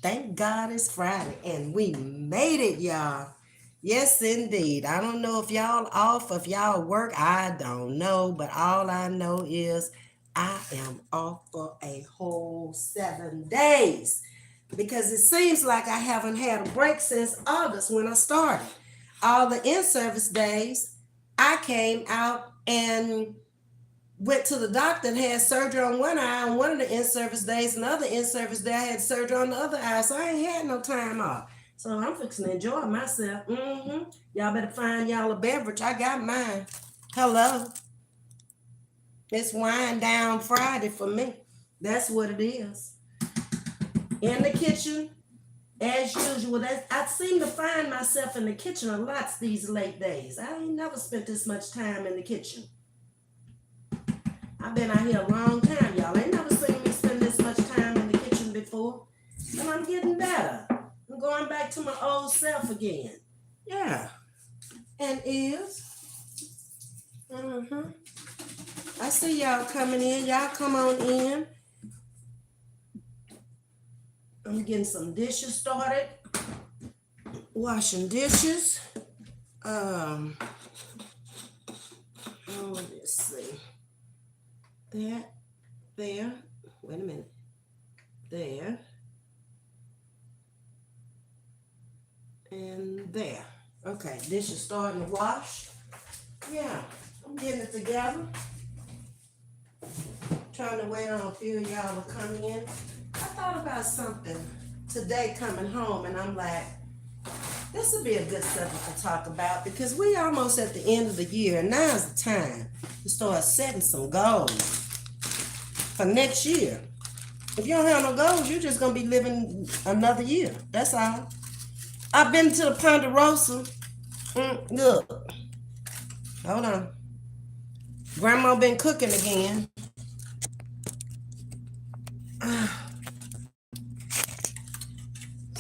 Thank God it's Friday and we made it, y'all. Yes, indeed. I don't know if y'all off, if y'all work. I don't know, but all I know is I am off for a whole 7 days because it seems like I haven't had a break since August when I started. All the in-service days, I came out and went to the doctor and had surgery on one eye on one of the in-service days, and the other in-service day I had surgery on the other eye, so I ain't had no time off. So I'm fixing to enjoy myself. Y'all better find y'all a beverage. I got mine. Hello. It's wind down Friday for me. That's what it is. In the kitchen, as usual. I seem to find myself in the kitchen a lot these late days. I ain't never spent this much time in the kitchen. I've been out here a long time, y'all. Ain't never seen me spend this much time in the kitchen before. And I'm getting better. I'm going back to my old self again. Yeah. And I see y'all coming in. Y'all come on in. I'm getting some dishes started. Washing dishes. Let's see. That, there, wait a minute, there, and there. Okay, dishes starting to wash. Yeah, I'm getting it together. Trying to wait on a few of y'all to come in. I thought about something today coming home, and I'm like, this will be a good subject to talk about because we almost at the end of the year, and now's the time to start setting some goals for next year. If you don't have no goals, you're just gonna be living another year. That's all. I've been to the Ponderosa. Look, hold on. Grandma been cooking again.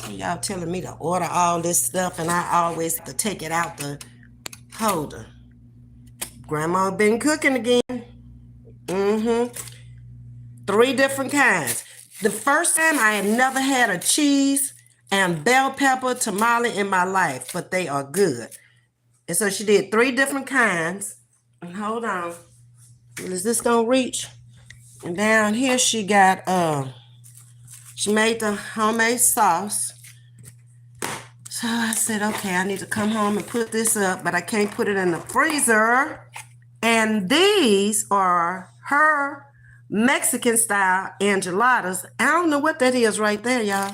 Y'all telling me to order all this stuff, and I always have to take it out the holder. Grandma been cooking again. 3 different kinds. The first time I had never had a cheese and bell pepper tamale in my life, but they are good. And so she did 3 different kinds. And hold on. Is this gonna reach? And down here she got she made the homemade sauce. So I said, okay, I need to come home and put this up, but I can't put it in the freezer. And these are her Mexican style enchiladas. I don't know what that is right there, y'all.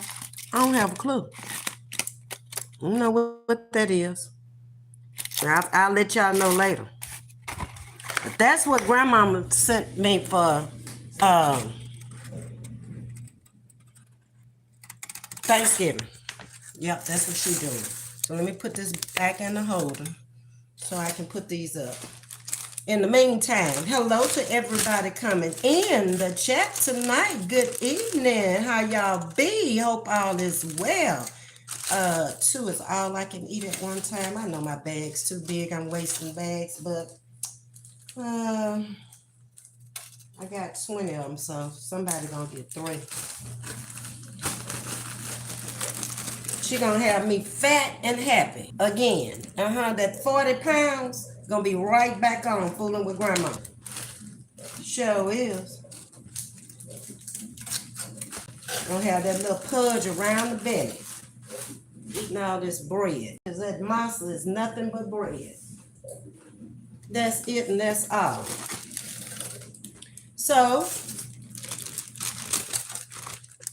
I don't have a clue. I don't know what that is. I'll let y'all know later. But that's what Grandmama sent me for Thanksgiving. Yep, that's what she's doing. So let me put this back in the holder so I can put these up. In the meantime, hello to everybody coming in the chat tonight. Good evening. How y'all be? Hope all is well. 2 is all I can eat at one time. I know my bag's too big. I'm wasting bags, but I got 20 of them, so somebody gonna get 3. She gonna have me fat and happy again. That 40 pounds gonna be right back on fooling with Grandma. Sure is. Gonna have that little pudge around the belly. Eating all this bread. Because that masa is nothing but bread. That's it and that's all. So,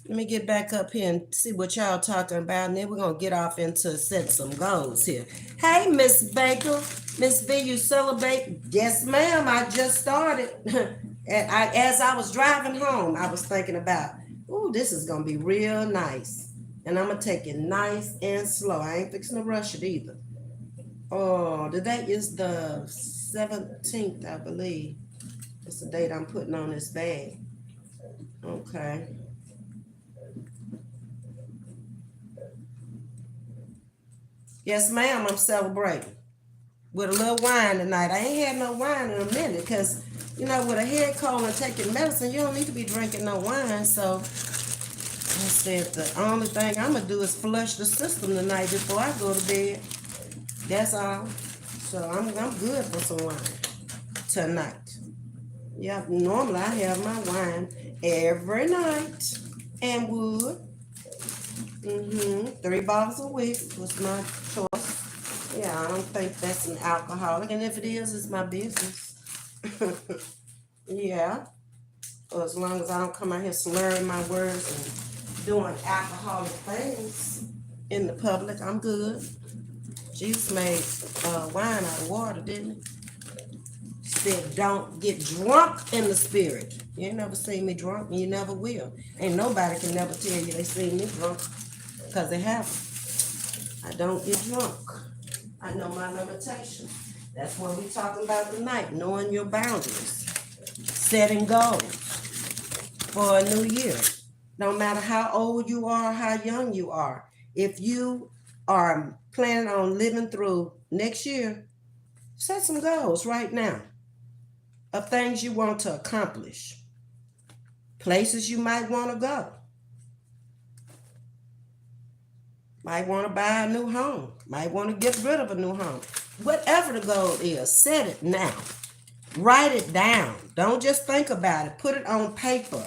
let me get back up here and see what y'all talking about, and then we're going to get off into setting some goals here. Hey, Miss Baker. Ms.V, you celebrate? Yes, ma'am. I just started. And as I was driving home, I was thinking about, ooh, this is going to be real nice. And I'm going to take it nice and slow. I ain't fixing to rush it either. Oh, the date is the 17th, I believe. It's the date I'm putting on this bag. Okay. Yes, ma'am, I'm celebrating with a little wine tonight. I ain't had no wine in a minute because, with a head cold and taking medicine, you don't need to be drinking no wine. So I said the only thing I'm gonna do is flush the system tonight before I go to bed. That's all. So I'm good for some wine tonight. Yep, normally I have my wine every night and would. 3 bottles a week was my choice. Yeah, I don't think that's an alcoholic, and if it is, it's my business. Yeah, or as long as I don't come out here slurring my words and doing alcoholic things in the public, I'm good. Jesus made wine out of water, didn't he? Said, don't get drunk in the spirit. You ain't never seen me drunk, and you never will. Ain't nobody can never tell you they seen me drunk, because they haven't. I don't get drunk. I know my limitations. That's what we talking about tonight, knowing your boundaries, setting goals for a new year. No matter how old you are, how young you are, if you are planning on living through next year, set some goals right now of things you want to accomplish, places you might want to go. Might want to buy a new home, might want to get rid of a new home. Whatever the goal is, set it now. Write it down. Don't just think about it. Put it on paper.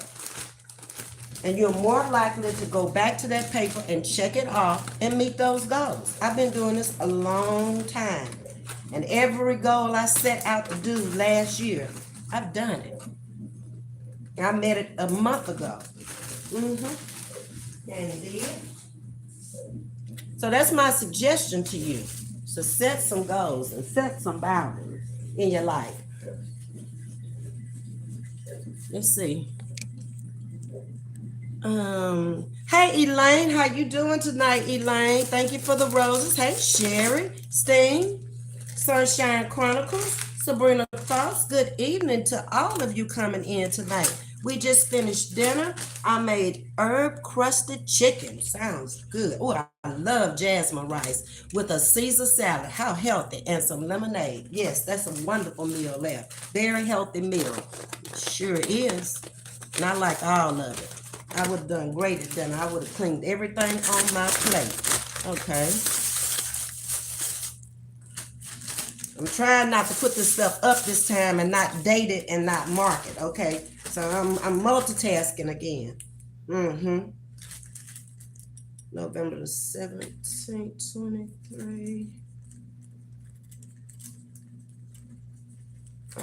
And you're more likely to go back to that paper and check it off and meet those goals. I've been doing this a long time. And every goal I set out to do last year, I've done it. I met it a month ago. And did. So that's my suggestion to you. So set some goals and set some boundaries in your life. Let's see. Hey Elaine, how you doing tonight, Elaine? Thank you for the roses. Hey Sherry, Sting, Sunshine Chronicles, Sabrina Thoughts. Good evening to all of you coming in tonight. We just finished dinner. I made herb crusted chicken. Sounds good. Oh, I love jasmine rice with a Caesar salad. How healthy, and some lemonade. Yes, that's a wonderful meal there. Very healthy meal. Sure is. And I like all of it. I would have done great at dinner. I would have cleaned everything on my plate. Okay. I'm trying not to put this stuff up this time and not date it and not mark it. Okay. So I'm multitasking again. November the 17th, 23.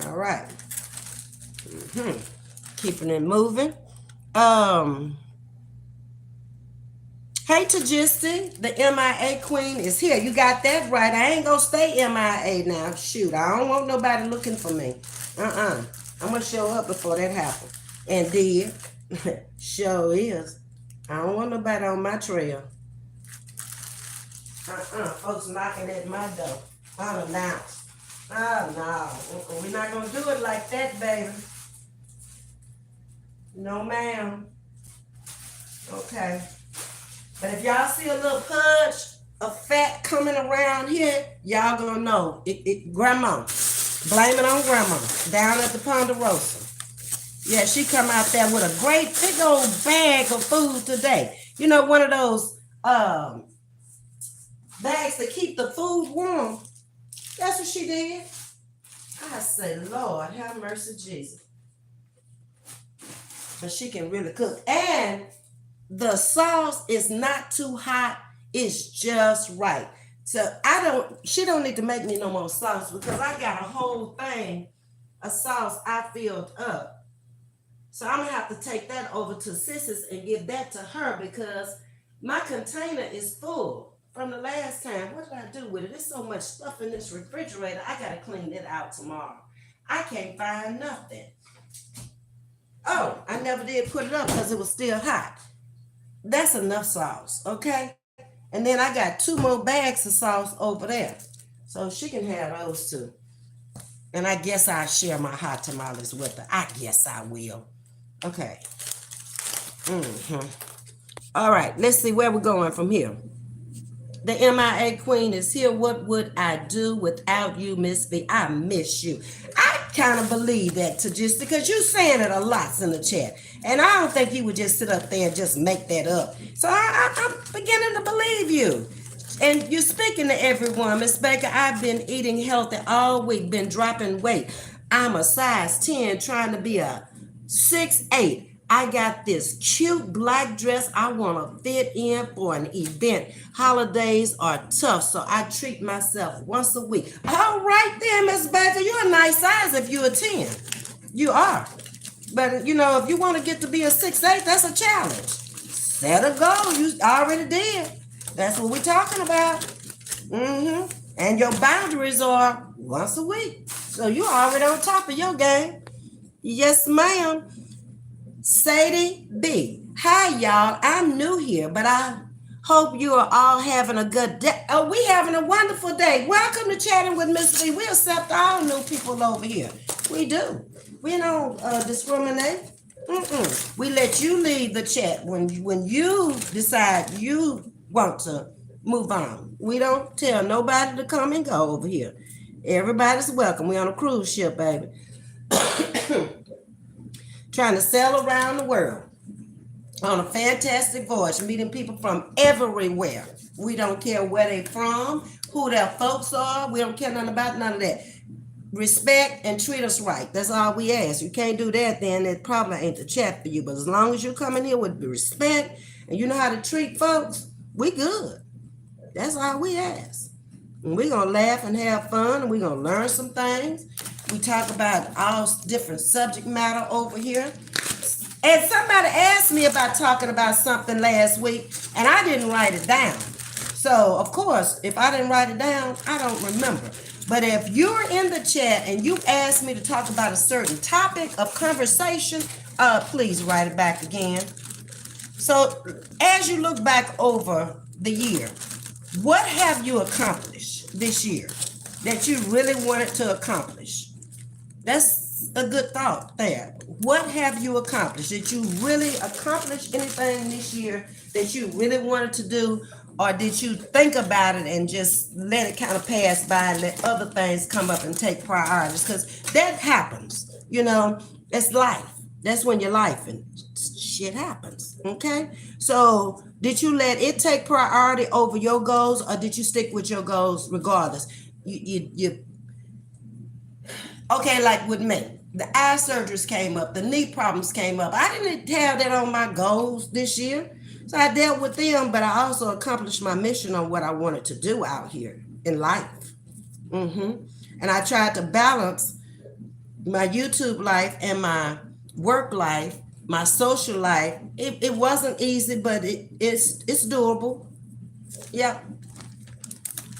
All right. Keeping it moving. Hey Tajisti, the MIA queen is here. You got that right. I ain't gonna stay MIA now. Shoot, I don't want nobody looking for me. I'm gonna show up before that happens. And did. Sure is. I don't want nobody on my trail. Folks knocking at my door. Unannounced. Oh no. We're not gonna do it like that, baby. No, ma'am. Okay. But if y'all see a little pudge of fat coming around here, y'all gonna know. Grandma. Blame it on Grandma. Down at the Ponderosa. Yeah, she come out there with a great big old bag of food today. You know, one of those bags to keep the food warm. That's what she did. I say, Lord, have mercy, Jesus. But she can really cook. And the sauce is not too hot. It's just right. So she don't need to make me no more sauce, because I got a whole thing of sauce I filled up. So I'm gonna have to take that over to Sis's and give that to her, because my container is full from the last time. What did I do with it? There's so much stuff in this refrigerator. I gotta clean it out tomorrow. I can't find nothing. Oh, I never did put it up because it was still hot. That's enough sauce, okay? And then I got 2 more bags of sauce over there. So she can have those too. And I guess I'll share my hot tamales with her. I guess I will. Okay. All right, let's see where we're going from here. The MIA queen is here. What would I do without you, Miss V? I miss you. I kind of believe that, to just because you saying it a lot in the chat. And I don't think you would just sit up there and just make that up. So I'm beginning to believe you. And you're speaking to everyone. Miss Baker, I've been eating healthy all week, been dropping weight. I'm a size 10 trying to be a 6'8". I got this cute black dress I want to fit in for an event. Holidays are tough, so I treat myself once a week. All right then, Miss Baker, you're a nice size if you're a 10. You are. But, you know, if you want to get to be a 6'8", that's a challenge. Set a goal. You already did. That's what we're talking about. And your boundaries are once a week. So you're already on top of your game. Yes, ma'am. Sadie B. Hi, y'all. I'm new here, but I hope you are all having a good day. Oh, we having a wonderful day. Welcome to Chatting with Ms.V. We accept all new people over here. We do. We don't discriminate. We let you lead the chat when you decide you want to move on. We don't tell nobody to come and go over here. Everybody's welcome. We on a cruise ship, baby. Trying to sail around the world on a fantastic voyage, meeting people from everywhere. We don't care where they from, who their folks are. We don't care nothing about none of that. Respect and treat us right. That's all we ask. You can't do that, then it probably ain't the chat for you. But as long as you come in here with respect and you know how to treat folks, we good. That's all we ask. And we're going to laugh and have fun, and we're going to learn some things. We talk about all different subject matter over here. And somebody asked me about talking about something last week, and I didn't write it down. So, of course, if I didn't write it down, I don't remember. But if you're in the chat and you asked me to talk about a certain topic of conversation, please write it back again. So, as you look back over the year, what have you accomplished this year that you really wanted to accomplish? That's a good thought there. What have you accomplished? Did you really accomplish anything this year that you really wanted to do? Or did you think about it and just let it kind of pass by and let other things come up and take priorities? Because that happens. You know, it's life. That's when your life and shit happens. Okay? So did you let it take priority over your goals, or did you stick with your goals regardless? You okay, like with me, the eye surgeries came up, the knee problems came up. I didn't have that on my goals this year. So I dealt with them, but I also accomplished my mission on what I wanted to do out here in life. And I tried to balance my YouTube life and my work life, my social life. It wasn't easy, but it's doable. Yeah.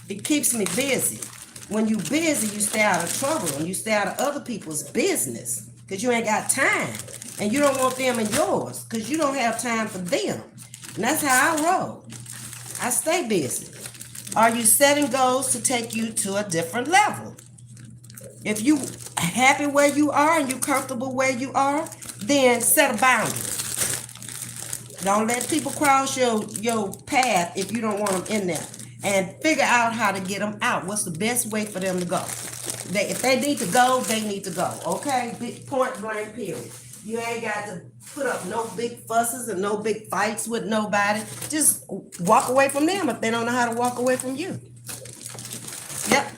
It keeps me busy. When you busy, you stay out of trouble and you stay out of other people's business because you ain't got time. And you don't want them in yours because you don't have time for them. And that's how I roll. I stay busy. Are you setting goals to take you to a different level? If you happy where you are and you comfortable where you are, then set a boundary. Don't let people cross your path if you don't want them in there. And figure out how to get them out. What's the best way for them to go? If they need to go, they need to go. Okay? Point blank, period. You ain't got to put up no big fusses and no big fights with nobody. Just walk away from them if they don't know how to walk away from you. Yep.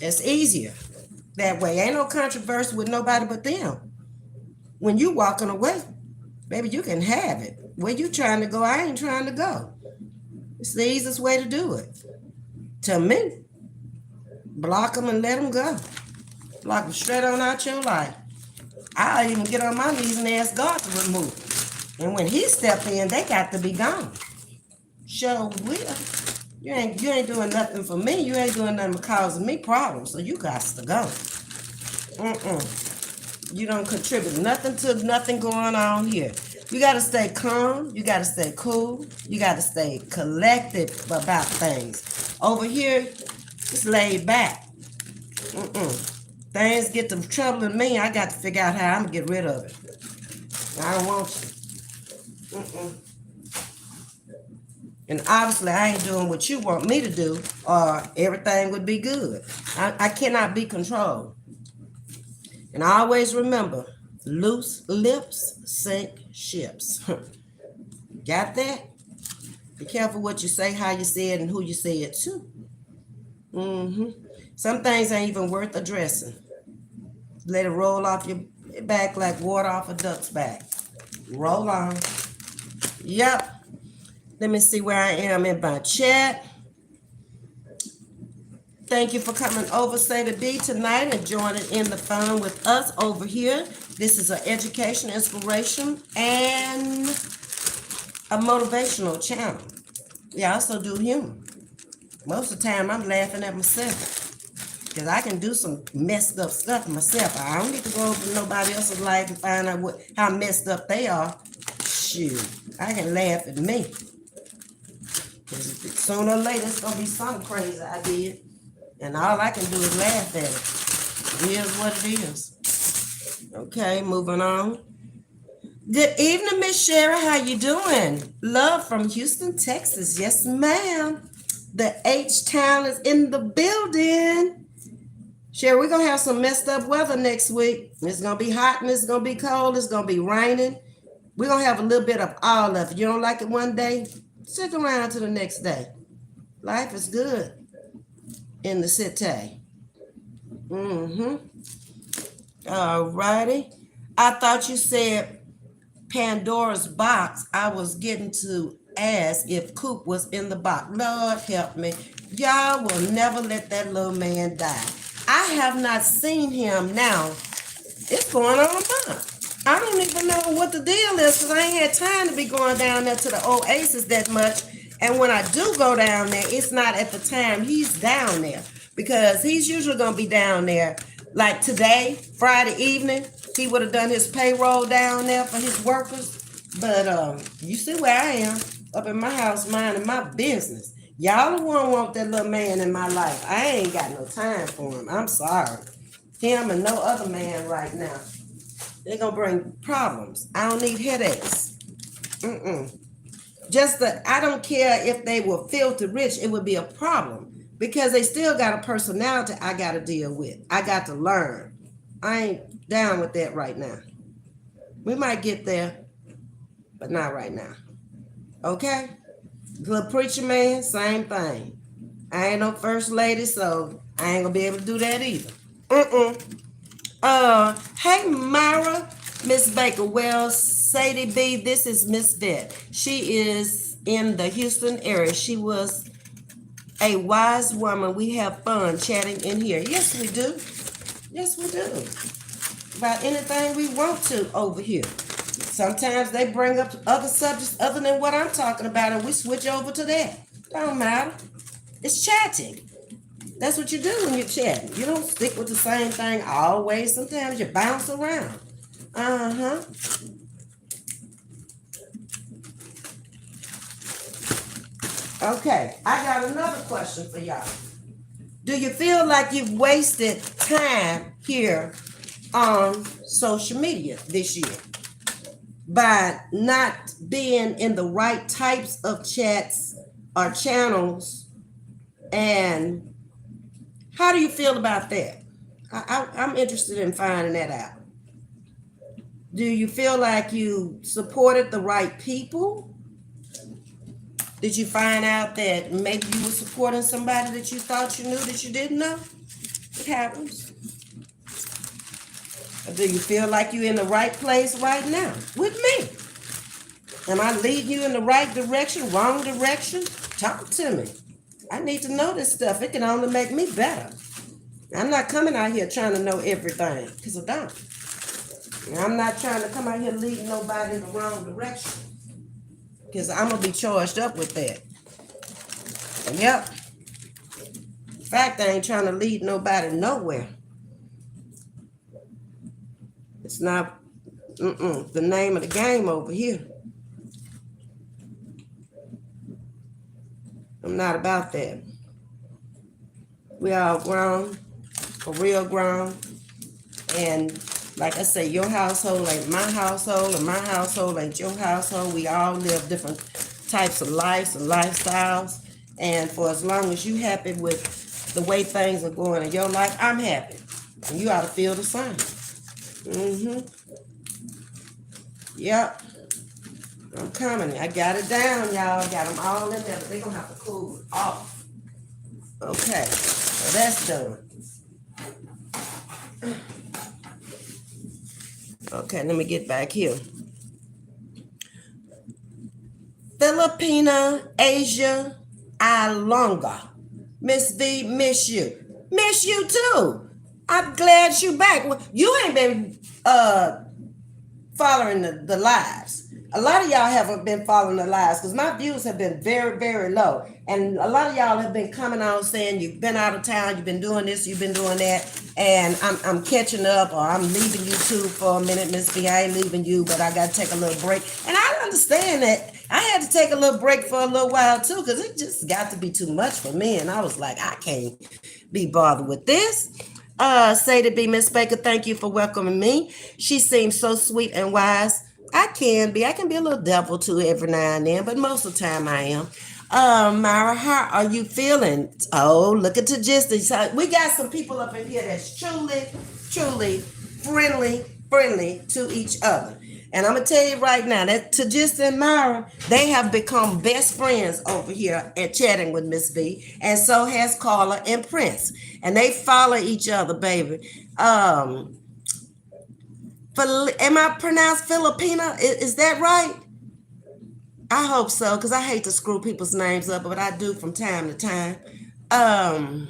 It's easier that way. Ain't no controversy with nobody but them. When you walking away, baby, you can have it. Where you trying to go, I ain't trying to go. It's the easiest way to do it. To me, block them and let them go. Block them straight on out your life. I'll even get on my knees and ask God to remove them. And when he step in, they got to be gone. Sure will. You ain't doing nothing for me. You ain't doing nothing but causing me problems. So you got to go. You don't contribute nothing to nothing going on here. You got to stay calm. You got to stay cool. You got to stay collected about things. Over here, it's laid back. Things get to troubling me, I got to figure out how I'm going to get rid of it. I don't want you. And obviously, I ain't doing what you want me to do, or everything would be good. I cannot be controlled. And always remember, loose lips sink ships. Got that? Be careful what you say, how you say it, and who you say it to. Some things ain't even worth addressing. Let it roll off your back like water off a duck's back. Roll on. Yep. Let me see where I am in my chat. Thank you for coming over, Say to Be, tonight and joining in the fun with us over here. This is an education, inspiration, and a motivational channel. We also do humor. Most of the time, I'm laughing at myself because I can do some messed up stuff myself. I don't need to go over nobody else's life and find out how messed up they are. Shoot, I can laugh at me. Sooner or later, it's going to be something crazy I did. And all I can do is laugh at it. It is what it is. Okay, moving on. Good evening, Miss Sherry. How you doing? Love from Houston, Texas. Yes, ma'am. The H-Town is in the building. Sherry, we're going to have some messed up weather next week. It's going to be hot and it's going to be cold. It's going to be raining. We're going to have a little bit of all of it. You don't like it one day? Stick around to the next day. Life is good in the city. All righty. I thought you said Pandora's box. I was getting to ask if Coop was in the box. Lord help me. Y'all will never let that little man die. I have not seen him now. It's going on a month. I don't even know what the deal is because I ain't had time to be going down there to the Oasis that much. And when I do go down there, it's not at the time he's down there because he's usually going to be down there. Like today, Friday evening, he would have done his payroll down there for his workers. But you see where I am, up in my house minding my business. Y'all the one want that little man in my life. I ain't got no time for him. I'm sorry. Him and no other man right now. They're going to bring problems. I don't need headaches. Just I don't care if they were filthy rich, it would be a problem because they still got a personality I got to deal with. I got to learn. I ain't down with that right now. We might get there, but not right now. Okay? Little preacher man, same thing. I ain't no first lady, so I ain't going to be able to do that either. Hey, Myra, Miss Baker. Well, Sadie B, this is Ms.V. She is in the Houston area. She was a wise woman. We have fun chatting in here. Yes, we do. Yes, we do. About anything we want to over here. Sometimes they bring up other subjects other than what I'm talking about, and we switch over to that. Don't matter. It's chatting. That's what you do when you're chatting. You don't stick with the same thing always. Sometimes you bounce around. Okay, I got another question for y'all. Do you feel like you've wasted time here on social media this year by not being in the right types of chats or channels? And how do you feel about that? I'm interested in finding that out. Do you feel like you supported the right people? Did you find out that maybe you were supporting somebody that you thought you knew that you didn't know? It happens. Or do you feel like you're in the right place right now with me? Am I leading you in the right direction, wrong direction? Talk to me. I need to know this stuff. It can only make me better. I'm not coming out here trying to know everything, because I don't. And I'm not trying to come out here leading nobody in the wrong direction, because I'm going to be charged up with that. And yep. In fact, I ain't trying to lead nobody nowhere. It's not the name of the game over here. I'm not about that. We all grown, for real grown. And like I say, your household ain't my household, and my household ain't your household. We all live different types of lives and lifestyles. And for as long as you happy with the way things are going in your life, I'm happy. And you ought to feel the same. Mm-hmm. Yep. I'm coming. I got it down, y'all. Got them all in there, but they're going to have to cool off. Okay. So that's done. Okay, let me get back here. Filipina, Asia, Ilonga. Ms.V, miss you. Miss you too. I'm glad you back. Well, you ain't been following the lives. A lot of y'all haven't been following the lives because my views have been very, very low. And a lot of y'all have been coming on saying you've been out of town, you've been doing this, you've been doing that. And I'm catching up, or I'm leaving YouTube for a minute, Miss V. I ain't leaving you, but I got to take a little break. And I understand that I had to take a little break for a little while too because it just got to be too much for me. And I was like, I can't be bothered with this. Say to be Miss Baker, thank you for welcoming me. She seems so sweet and wise. I can be a little devil too every now and then, but most of the time I am. Myra, how are you feeling? Oh, look at the gist. We got some people up in here that's truly, truly friendly to each other. And I'm gonna tell you right now that Tajista and Myra, they have become best friends over here at chatting with Miss V, and so has Carla and Prince, and they follow each other, baby. Am I pronounced Filipina? Is that right? I hope so, because I hate to screw people's names up, but I do from time to time. Um,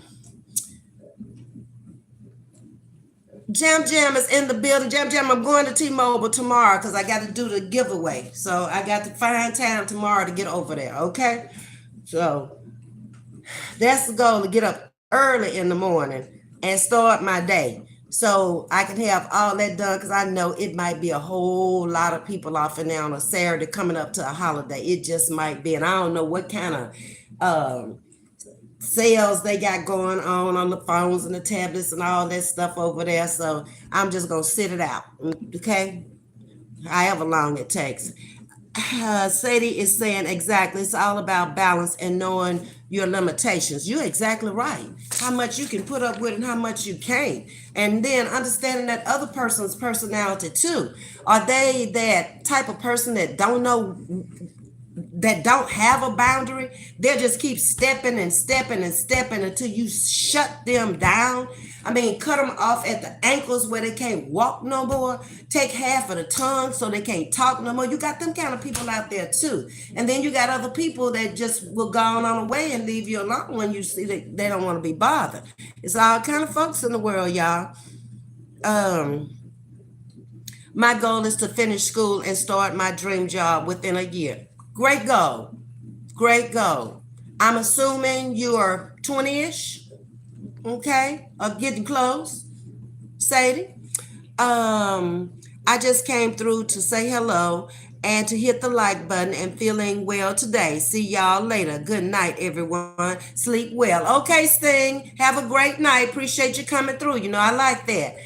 Jam is in the building. Jam, I'm going to T-Mobile tomorrow because I got to do the giveaway. So I got to find time tomorrow to get over there, okay? So that's the goal, to get up early in the morning and start my day so I can have all that done, because I know it might be a whole lot of people off in there on a Saturday coming up to a holiday. It just might be, and I don't know what kind of sales they got going on the phones and the tablets and all that stuff over there. So I'm just gonna sit it out, okay? However long it takes. Sadie is saying exactly. It's all about balance and knowing your limitations. You're exactly right. How much you can put up with and how much you can't. And then understanding that other person's personality too. Are they that type of person that don't have a boundary? They'll just keep stepping and stepping and stepping until you shut them down. I mean, cut them off at the ankles where they can't walk no more. Take half of the tongue so they can't talk no more. You got them kind of people out there too. And then you got other people that just will go on away and leave you alone when you see that they don't want to be bothered. It's all kind of folks in the world, y'all. My goal is to finish school and start my dream job within a year. Great goal. Great goal. I'm assuming you are 20-ish, okay, or getting close, Sadie. I just came through to say hello and to hit the like button, and feeling well today. See y'all later. Good night, everyone. Sleep well. Okay, Sting. Have a great night. Appreciate you coming through. You know, I like that.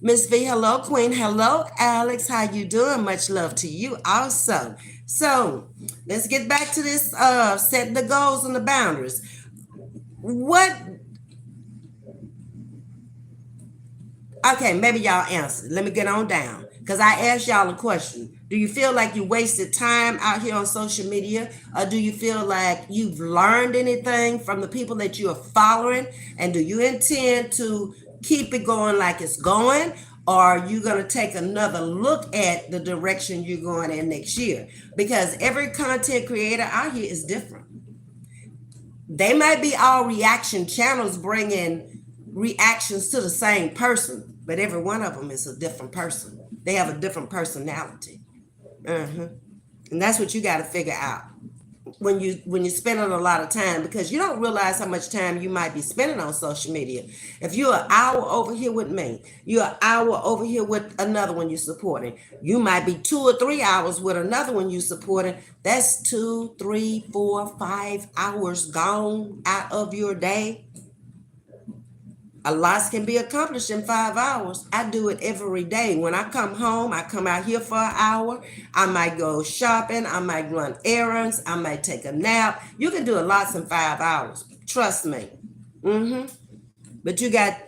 Miss V, hello, Queen. Hello, Alex. How you doing? Much love to you also. So let's get back to this setting the goals and the boundaries. Okay, maybe y'all answer. Let me get on down. Because I asked y'all a question. Do you feel like you wasted time out here on social media? Or do you feel like you've learned anything from the people that you are following? And do you intend to keep it going like it's going? Or are you going to take another look at the direction you're going in next year? Because every content creator out here is different. They might be all reaction channels bringing reactions to the same person, but every one of them is a different person. They have a different personality. And that's what you got to figure out when you're spending a lot of time, because you don't realize how much time you might be spending on social media. If you're an hour over here with me, you're an hour over here with another one you're supporting. You might be 2 or 3 hours with another one you're supporting. That's 2, 3, 4, 5 hours gone out of your day. A lot can be accomplished in 5 hours. I do it every day. When I come home, I come out here for an hour. I might go shopping. I might run errands. I might take a nap. You can do a lot in 5 hours. Trust me. Mm-hmm. But you got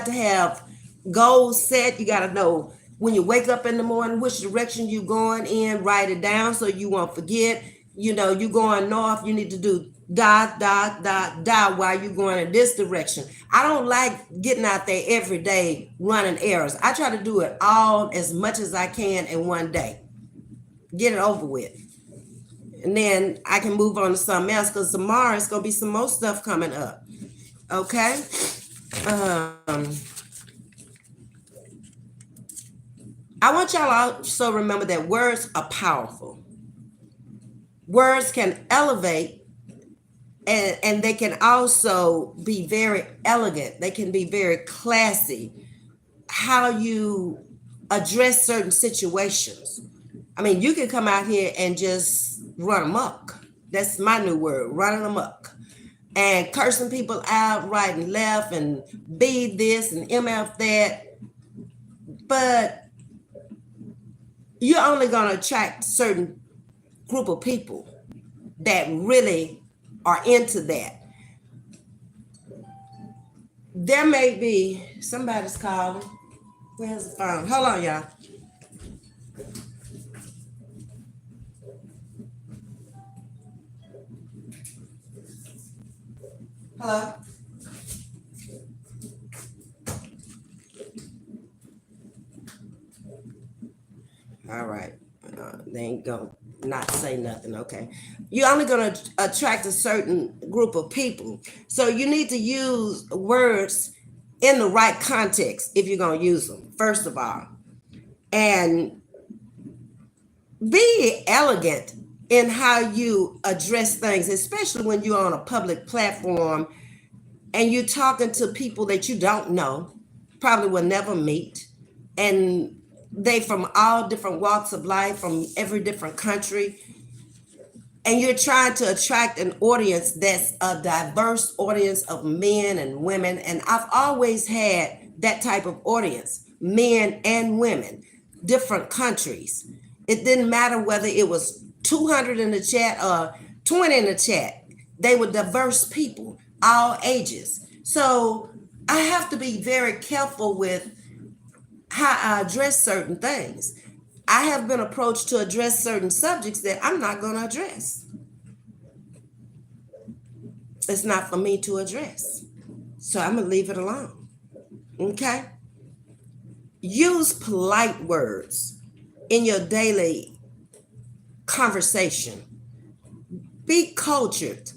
to have goals set. You got to know when you wake up in the morning which direction you going in. Write it down so you won't forget. You going north. You need to do dot dot dot dot while you going in this direction. I don't like getting out there every day running errands. I try to do it all as much as I can in one day. Get it over with. And then I can move on to something else because tomorrow it's gonna be some more stuff coming up. Okay. Um, I want y'all to also remember that words are powerful. Words can elevate, and they can also be very elegant. They can be very classy. How you address certain situations. I mean, you can come out here and just run amok. That's my new word, running amok. And cursing people out right and left and be this and MF that. But you're only going to attract certain group of people that really are into that. There may be somebody's calling. Where's the phone? Hold on, y'all. Hello? All right. They ain't gonna not say nothing. Okay. You're only gonna attract a certain group of people. So you need to use words in the right context if you're gonna use them, first of all. And be elegant in how you address things, especially when you're on a public platform and you're talking to people that you don't know, probably will never meet, and they from all different walks of life, from every different country, and you're trying to attract an audience that's a diverse audience of men and women. And I've always had that type of audience, men and women, different countries. It didn't matter whether it was 200 in the chat or 20 in the chat. They were diverse people, all ages. So I have to be very careful with how I address certain things. I have been approached to address certain subjects that I'm not going to address. It's not for me to address. So I'm going to leave it alone. Okay? Use polite words in your daily conversation. Be cultured.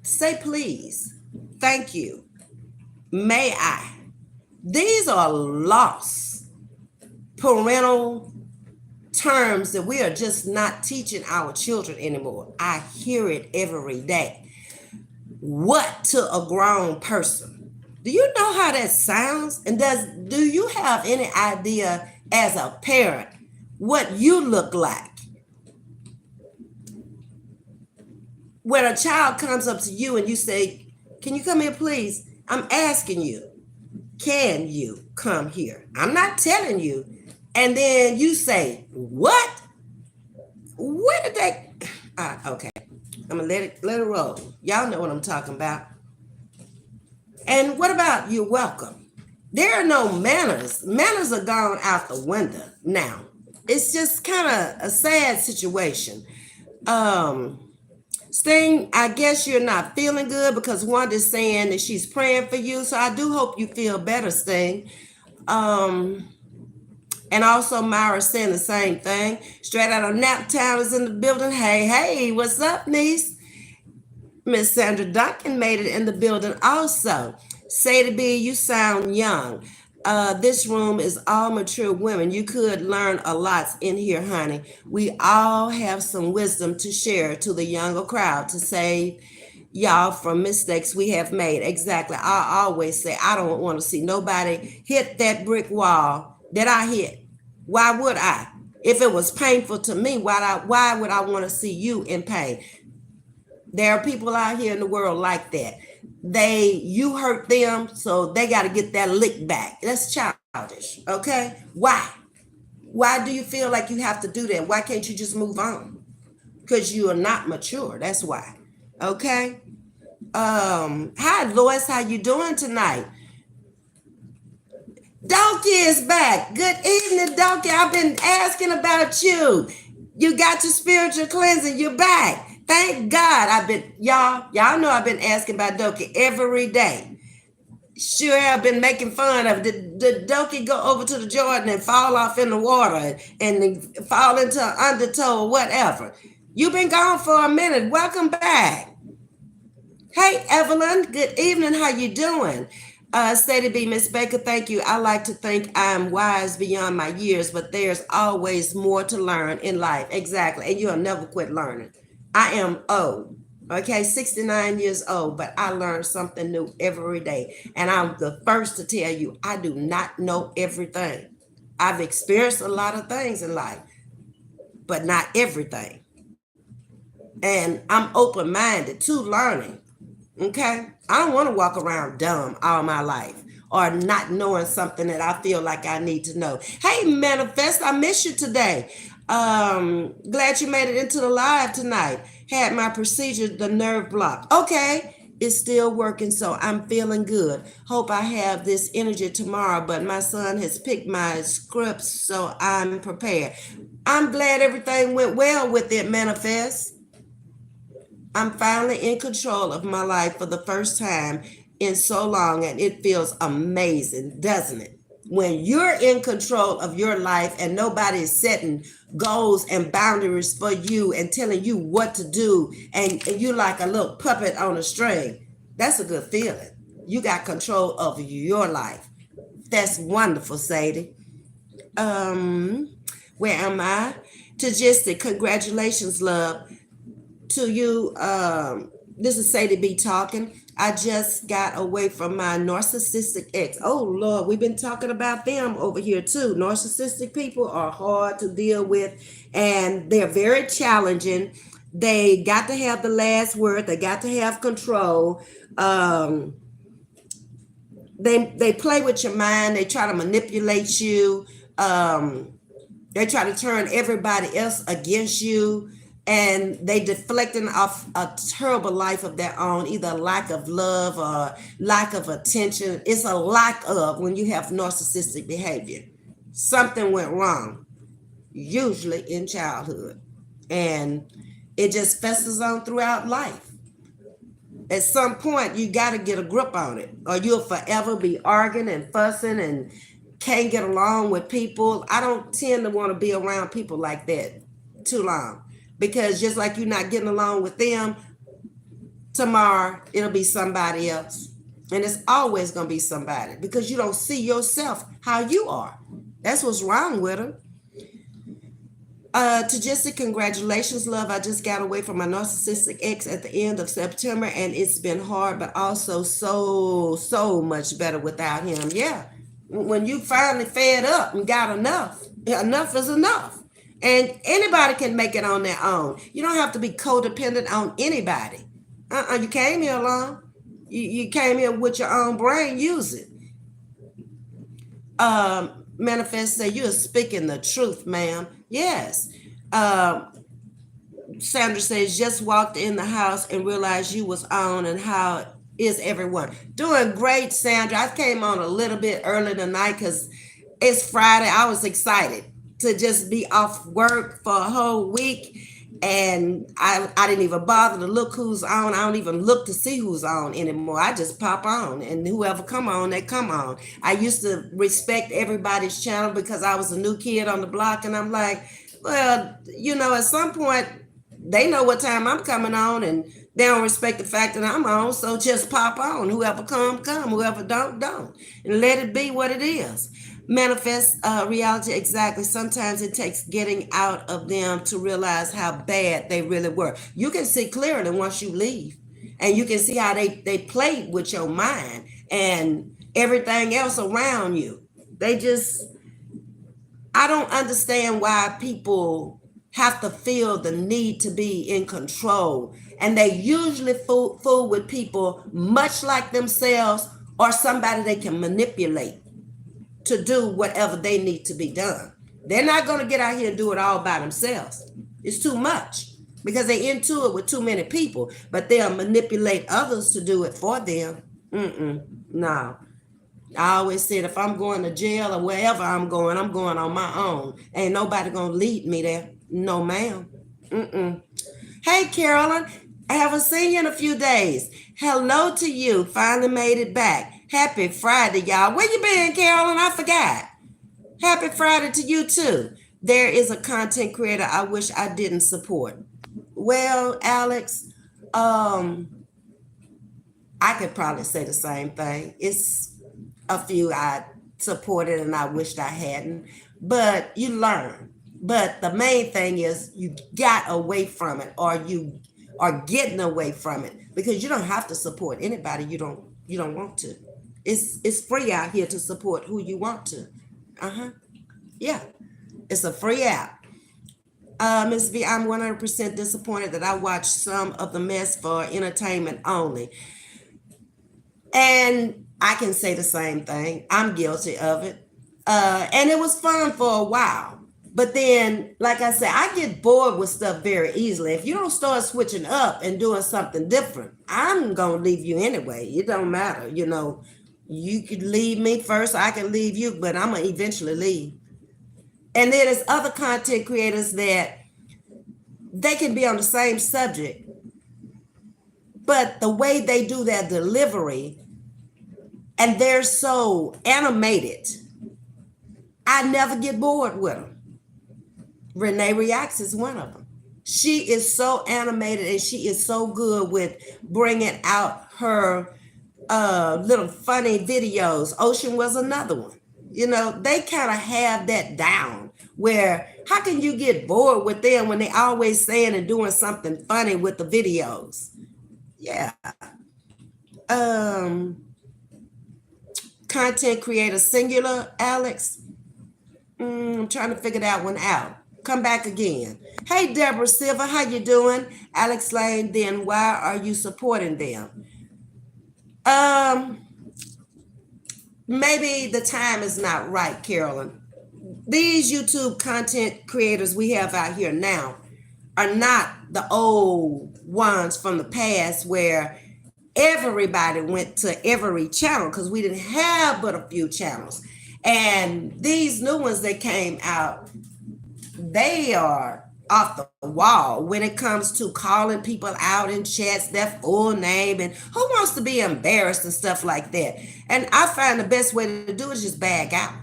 Say please. Thank you. May I. These are lost parental terms that we are just not teaching our children anymore. I hear it every day. What to a grown person? Do you know how that sounds? And do you have any idea as a parent what you look like? When a child comes up to you and you say, "Can you come here, please?" I'm asking you, can you come here? I'm not telling you. And then you say, "What? Where did they?" Okay, I'm gonna let it roll. Y'all know what I'm talking about. And what about you're welcome? There are no manners. Manners are gone out the window now. It's just kind of a sad situation. Sting, I guess you're not feeling good because Wanda's saying that she's praying for you. So I do hope you feel better, Sting. And also Myra saying the same thing. Straight out of Naptown is in the building. Hey, what's up, niece? Miss Sandra Duncan made it in the building also. Say to be, you sound young. This room is all mature women. You could learn a lot in here, honey. We all have some wisdom to share to the younger crowd to save y'all from mistakes we have made. Exactly. I always say I don't want to see nobody hit that brick wall that I hit. Why would I? If it was painful to me, why would I want to see you in pain? There are people out here in the world like that. You hurt them, so they got to get that lick back. That's childish. Okay, why do you feel like you have to do that? Why can't you just move on? Because you are not mature. That's why. Okay. Hi Lois, how you doing tonight? Donkey is back. Good evening, Donkey. I've been asking about you. You got your spiritual cleansing. You're back. Thank God. Y'all know I've been asking about Donkey every day. Sure, I've been making fun of. Did Donkey go over to the Jordan and fall off in the water and fall into an undertow or whatever? You've been gone for a minute. Welcome back. Hey, Evelyn. Good evening. How you doing? Say to be Miss Baker, thank you. I like to think I'm wise beyond my years, but there's always more to learn in life. Exactly. And you'll never quit learning. I am old. Okay, 69 years old, but I learn something new every day. And I'm the first to tell you, I do not know everything. I've experienced a lot of things in life, but not everything. And I'm open minded to learning. Okay. I don't want to walk around dumb all my life or not knowing something that I feel like I need to know. Hey, Manifest, I miss you today. Glad you made it into the live tonight. Had my procedure, the nerve block. Okay. It's still working, so I'm feeling good. Hope I have this energy tomorrow, but my son has picked my scripts, so I'm prepared. I'm glad everything went well with it, Manifest. I'm finally in control of my life for the first time in so long, and it feels amazing, doesn't it? When you're in control of your life and nobody is setting goals and boundaries for you and telling you what to do, and you like a little puppet on a string, that's a good feeling. You got control of your life. That's wonderful, Sadie. Um, where am I? Tagistic, congratulations, love to you. This is Sadie B talking. I just got away from my narcissistic ex. Oh Lord, we've been talking about them over here too. Narcissistic people are hard to deal with, and they're very challenging. They got to have the last word. They got to have control. Um, they play with your mind. They try to manipulate you. They try to turn everybody else against you, and they deflecting off a terrible life of their own, either lack of love or lack of attention. It's a lack of when you have narcissistic behavior. Something went wrong, usually in childhood, and it just festers on throughout life. At some point you got to get a grip on it, or you'll forever be arguing and fussing and can't get along with people. I don't tend to want to be around people like that too long, because just like you're not getting along with them, tomorrow it'll be somebody else, and it's always going to be somebody, because you don't see yourself how you are. That's what's wrong with them. To Jessica, congratulations, love. I just got away from my narcissistic ex at the end of September, and it's been hard, but also so much better without him. Yeah. When you finally fed up and got enough, enough is enough. And anybody can make it on their own. You don't have to be codependent on anybody. You came here alone. You came here with your own brain. Use it. Manifest say you're speaking the truth, ma'am. Yes. Sandra says just walked in the house and realized you was on, and how is everyone? Doing great, Sandra. I came on a little bit early tonight because it's Friday. I was excited to just be off work for a whole week, and I didn't even bother to look who's on. I don't even look to see who's on anymore. I just pop on, and whoever come on, they come on. I used to respect everybody's channel because I was a new kid on the block, and I'm like, well, at some point they know what time I'm coming on, and they don't respect the fact that I'm on, so just pop on. Whoever come, whoever don't, and let it be what it is. Manifest reality, exactly. Sometimes it takes getting out of them to realize how bad they really were. You can see clearly once you leave, and you can see how they played with your mind and everything else around you. I don't understand why people have to feel the need to be in control. And they usually fool with people much like themselves or somebody they can manipulate to do whatever they need to be done. They're not going to get out here and do it all by themselves. It's too much because they're into it with too many people, but they'll manipulate others to do it for them. No. I always said if I'm going to jail or wherever I'm going on my own. Ain't nobody going to lead me there. No, ma'am. Hey, Carolyn, I haven't seen you in a few days. Hello to you. Finally made it back. Happy Friday, y'all. Where you been, Carolyn? I forgot. Happy Friday to you, too. There is a content creator I wish I didn't support. Well, Alex, I could probably say the same thing. It's a few I supported and I wished I hadn't, but you learn. But the main thing is you got away from it, or you are getting away from it, because you don't have to support anybody you don't want to. It's free out here to support who you want to. Yeah, it's a free app. Ms.V, I'm 100% disappointed that I watched some of the mess for entertainment only. And I can say the same thing. I'm guilty of it. And it was fun for a while. But then, like I said, I get bored with stuff very easily. If you don't start switching up and doing something different, I'm going to leave you anyway. It don't matter. You could leave me first, I can leave you, but I'm going to eventually leave. And then there's other content creators that they can be on the same subject, but the way they do their delivery, and they're so animated, I never get bored with them. Renee Reacts is one of them. She is so animated and she is so good with bringing out her little funny videos. Ocean was another one. They kind of have that down, where how can you get bored with them when they always saying and doing something funny with the videos? Yeah. Content creator singular, Alex. I'm trying to figure that one out. Come back again. Hey, Deborah Silva, how you doing? Alex Lane, then why are you supporting them? Maybe the time is not right, Carolyn. These YouTube content creators we have out here now are not the old ones from the past where everybody went to every channel, because we didn't have but a few channels. And these new ones that came out, they are off the wall when it comes to calling people out in chats, their full name, and who wants to be embarrassed and stuff like that. And I find the best way to do it is just bag out.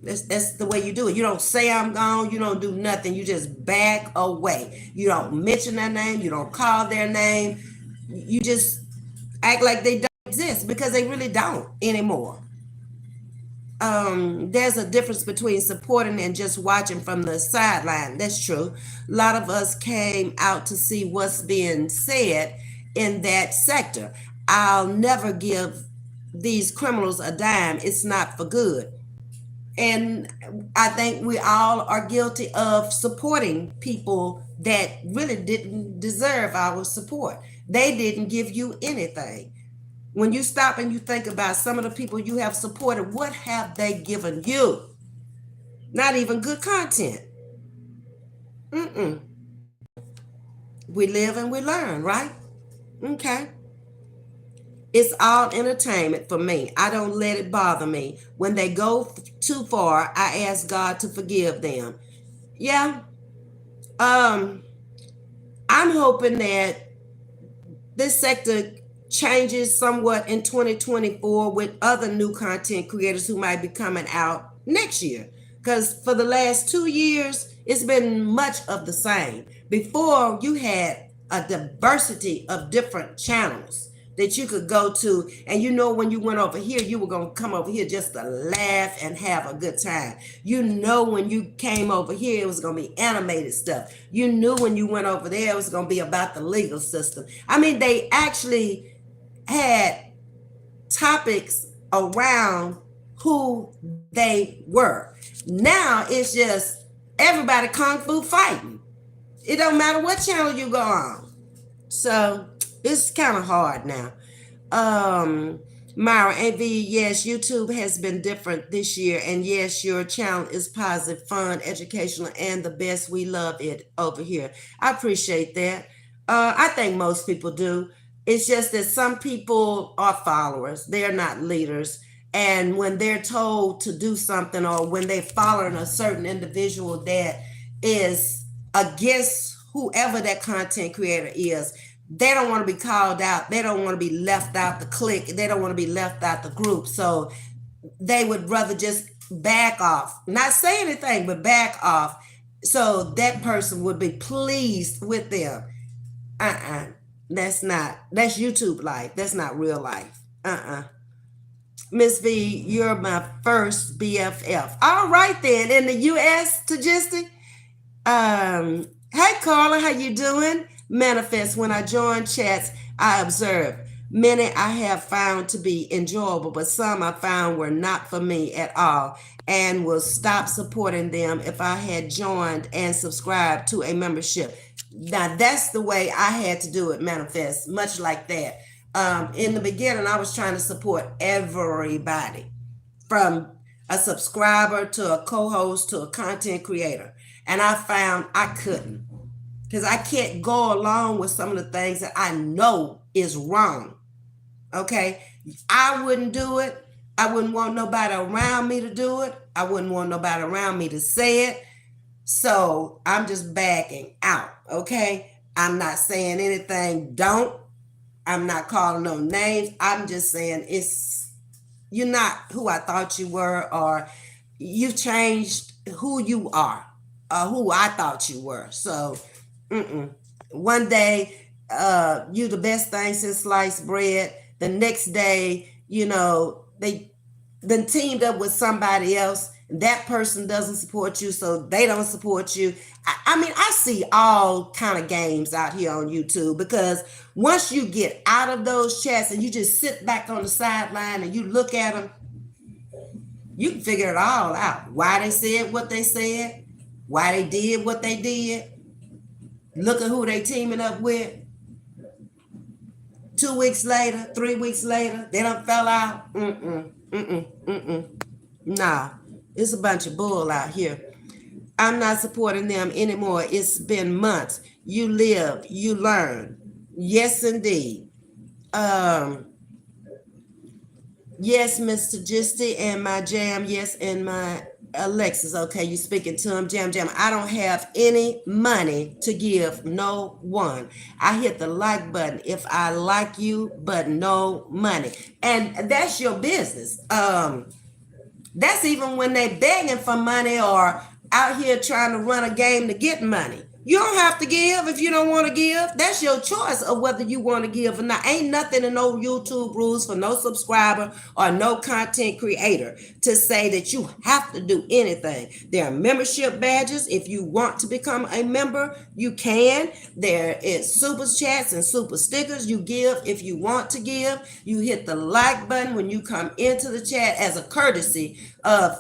That's the way you do it. You don't say I'm gone. You don't do nothing. You just back away. You don't mention their name. You don't call their name. You just act like they don't exist, because they really don't anymore. There's a difference between supporting and just watching from the sideline. That's true. A lot of us came out to see what's being said in that sector. I'll never give these criminals a dime. It's not for good. And I think we all are guilty of supporting people that really didn't deserve our support. They didn't give you anything. When you stop and you think about some of the people you have supported, what have they given you? Not even good content. We live and we learn, right? Okay. It's all entertainment for me. I don't let it bother me. When they go too far, I ask God to forgive them. Yeah. I'm hoping that this sector changes somewhat in 2024 with other new content creators who might be coming out next year. Because for the last 2 years, it's been much of the same. Before, you had a diversity of different channels that you could go to, and when you went over here, you were going to come over here just to laugh and have a good time. When you came over here, it was going to be animated stuff. You knew when you went over there, it was going to be about the legal system. I mean, they actually had topics around who they were. Now it's just Everybody kung fu fighting. It don't matter what channel you go on. So it's kind of hard now. Um, Myra, AV, yes, YouTube has been different this year, and yes, your channel is positive, fun, educational, and the best. We love it over here. I appreciate that. I think most people do. It's just that some people are followers; they're not leaders. And when they're told to do something, or when they're following a certain individual that is against whoever that content creator is, they don't want to be called out. They don't want to be left out the clique. They don't want to be left out the group. So they would rather just back off, not say anything, but back off. So that person would be pleased with them. That's YouTube life. That's not real life. Ms. V, you're my first BFF. All right then, in the US, Tagistic. Hey Carla, how you doing? Manifest. When I join chats, I observe. Many I have found to be enjoyable, but some I found were not for me at all and will stop supporting them if I had joined and subscribed to a membership. Now that's the way I had to do it, Manifest, much like that. In the beginning, I was trying to support everybody from a subscriber to a co-host to a content creator. And I found I couldn't, because I can't go along with some of the things that I know is wrong. Okay? I wouldn't do it. I wouldn't want nobody around me to do it. I wouldn't want nobody around me to say it. So I'm just backing out. Okay? I'm not saying anything. Don't. I'm not calling no names. I'm just saying you're not who I thought you were, or you've changed who you are, who I thought you were. So, one day, you the best thing since sliced bread. The next day, they then teamed up with somebody else. That person doesn't support you, so they don't support you. I mean, I see all kind of games out here on YouTube, because once you get out of those chats and you just sit back on the sideline and you look at them, you can figure it all out. Why they said what they said, why they did what they did. Look at who they teaming up with. 2 weeks later, 3 weeks later, they done fell out. Nah, it's a bunch of bull out here. I'm not supporting them anymore. It's been months. You live, you learn. Yes, indeed. Yes, Mr. Gisty and my Jam. Yes, and my Alexis. Okay, you speaking to him, Jam. I don't have any money to give no one. I hit the like button if I like you, but no money. And that's your business. That's even when they begging for money or out here trying to run a game to get money. You don't have to give if you don't want to give. That's your choice of whether you want to give or not. Ain't nothing in no YouTube rules for no subscriber or no content creator to say that you have to do anything. There are membership badges. If you want to become a member, you can. There is super chats and super stickers. You give if you want to give. You hit the like button when you come into the chat as a courtesy of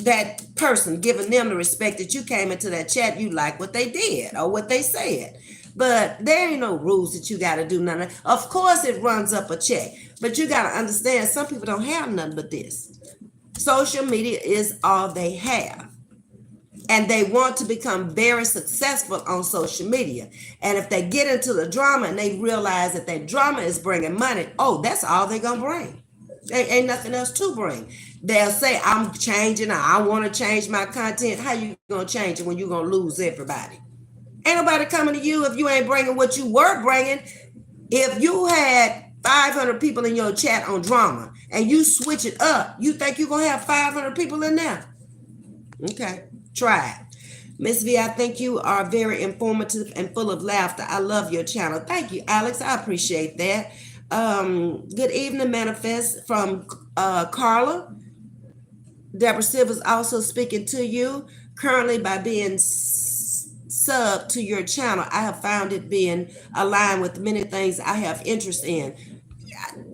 that person, giving them the respect that you came into that chat, you like what they did or what they said. But there ain't no rules that you got to do nothing. Of course, it runs up a check, but you got to understand some people don't have nothing but this. Social media is all they have. And they want to become very successful on social media. And if they get into the drama and they realize that that drama is bringing money, oh, that's all they're going to bring. There ain't nothing else to bring. They'll say, I'm changing. I want to change my content. How you going to change it when you're going to lose everybody? Ain't nobody coming to you if you ain't bringing what you were bringing. If you had 500 people in your chat on drama and you switch it up, you think you're going to have 500 people in there? Okay, try it. Ms.V, I think you are very informative and full of laughter. I love your channel. Thank you, Alex. I appreciate that. Good evening, Manifest from Carla. Deborah Silver's also speaking to you. Currently, by being sub to your channel, I have found it being aligned with many things I have interest in.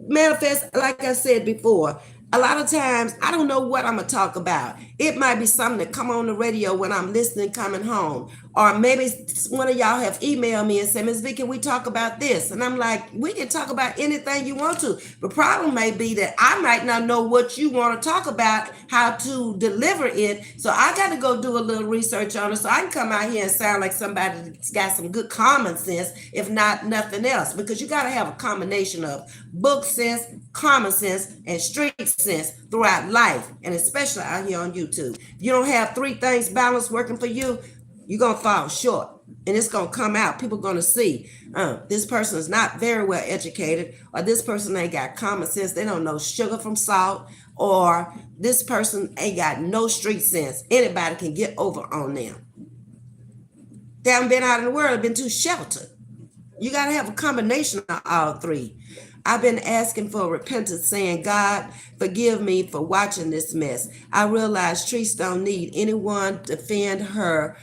Manifest, like I said before, A lot of times I don't know what I'm gonna talk about. It might be something that come on the radio when I'm listening coming home, or maybe one of y'all have emailed me and said, "Ms.V, can we talk about this?" And I'm like, "We can talk about anything you want to." The problem may be that I might not know what you want to talk about, how to deliver it, so I got to go do a little research on it so I can come out here and sound like somebody that's got some good common sense, if not nothing else, because you got to have a combination of book sense, common sense, and street sense throughout life, and especially out here on YouTube. If you don't have three things balanced working for you, you're gonna fall short, and it's gonna come out. People are gonna see this person is not very well educated, or this person ain't got common sense. They don't know sugar from salt, or this person ain't got no street sense. Anybody can get over on them. They haven't been out in the world, been too sheltered. You got to have a combination of all three. I've been asking for repentance, saying, "God, forgive me for watching this mess. I realize Treese don't need anyone to defend her.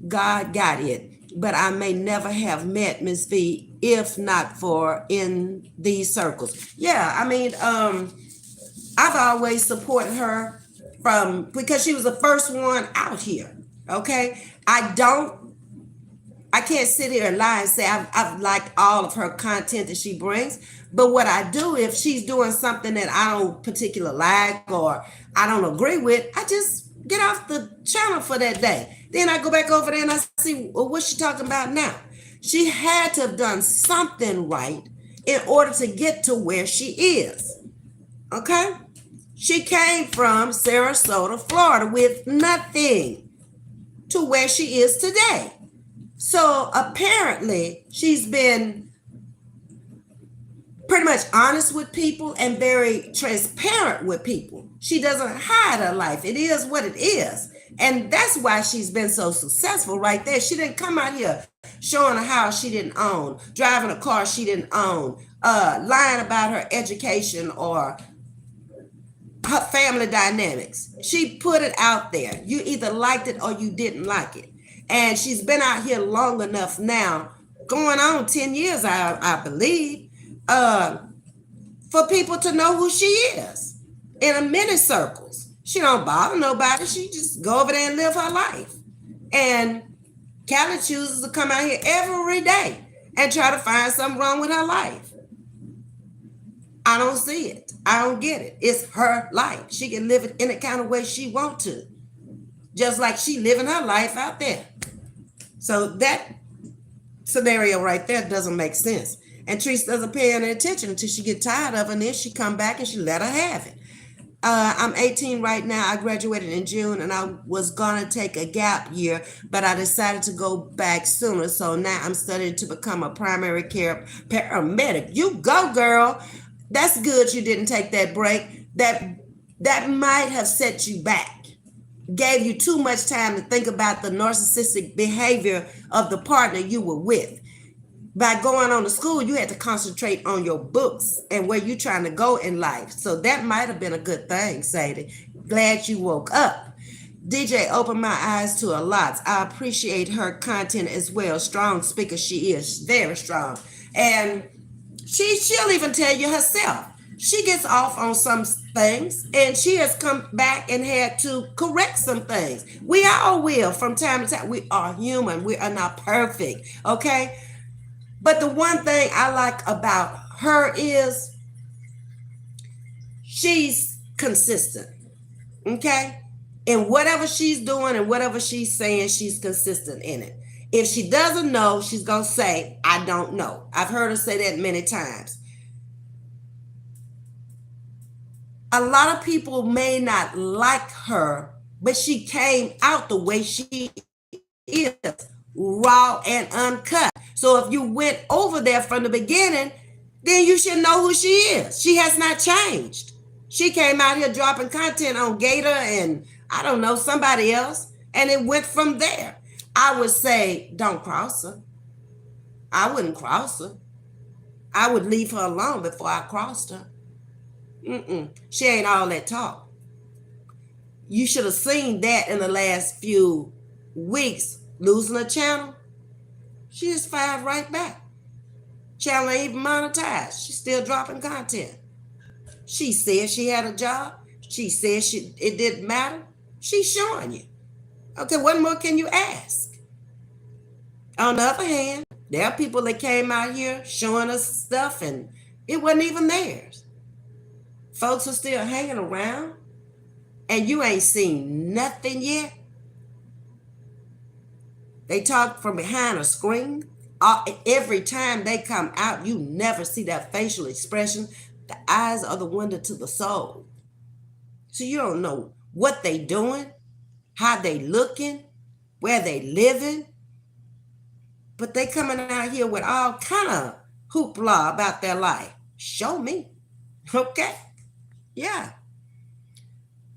God got it. But I may never have met Ms.V if not for in these circles." Yeah, I mean, I've always supported her from because she was the first one out here. Okay. I can't sit here and lie and say I've liked all of her content that she brings. But what I do, if she's doing something that I don't particularly like or I don't agree with, I just get off the channel for that day. Then I go back over there and I see, well, what's she talking about now? She had to have done something right in order to get to where she is. Okay? She came from Sarasota, Florida with nothing to where she is today. So apparently, she's been pretty much honest with people and very transparent with people. She doesn't hide her life. It is what it is. And that's why she's been so successful right there. She didn't come out here showing a house she didn't own, driving a car she didn't own, lying about her education or her family dynamics. She put it out there. You either liked it or you didn't like it. And she's been out here long enough now, going on 10 years, I believe, for people to know who she is in a many circles. She don't bother nobody. She just go over there and live her life. And Callie chooses to come out here every day and try to find something wrong with her life. I don't see it. I don't get it. It's her life. She can live it any kind of way she wants to, just like she living her life out there. So that scenario right there doesn't make sense. And Treese doesn't pay any attention until she get tired of it, and then she come back and she let her have it. I'm 18 right now. I graduated in June, and I was gonna take a gap year, but I decided to go back sooner. So now I'm studying to become a primary care paramedic. You go, girl. That's good. You didn't take that break. That might have set you back. Gave you too much time to think about the narcissistic behavior of the partner you were with. By going on to school, you had to concentrate on your books and where you're trying to go in life. So that might have been a good thing, Sadie. Glad you woke up. DJ opened my eyes to a lot. I appreciate her content as well. Strong speaker she is, very strong. And she'll even tell you herself. She gets off on some things, and she has come back and had to correct some things. We all will from time to time. We are human. We are not perfect, okay? But the one thing I like about her is she's consistent, okay? And whatever she's doing and whatever she's saying, she's consistent in it. If she doesn't know, she's going to say, "I don't know." I've heard her say that many times. A lot of people may not like her, but she came out the way she is, raw and uncut. So if you went over there from the beginning, then you should know who she is. She has not changed. She came out here dropping content on Gator and I don't know, somebody else, and it went from there. I would say, don't cross her. I wouldn't cross her. I would leave her alone before I crossed her. She ain't all that talk. You should have seen that in the last few weeks. Losing a channel, she just fired right back. Channel ain't even monetized. She's still dropping content. She said she had a job. She said it didn't matter. She's showing you. Okay, what more can you ask? On the other hand, there are people that came out here showing us stuff and it wasn't even theirs. Folks are still hanging around and you ain't seen nothing yet. They talk from behind a screen. Every time they come out, you never see that facial expression. The eyes are the window to the soul. So you don't know what they doing, how they looking, where they living. But they coming out here with all kind of hoopla about their life. Show me. Okay? Yeah.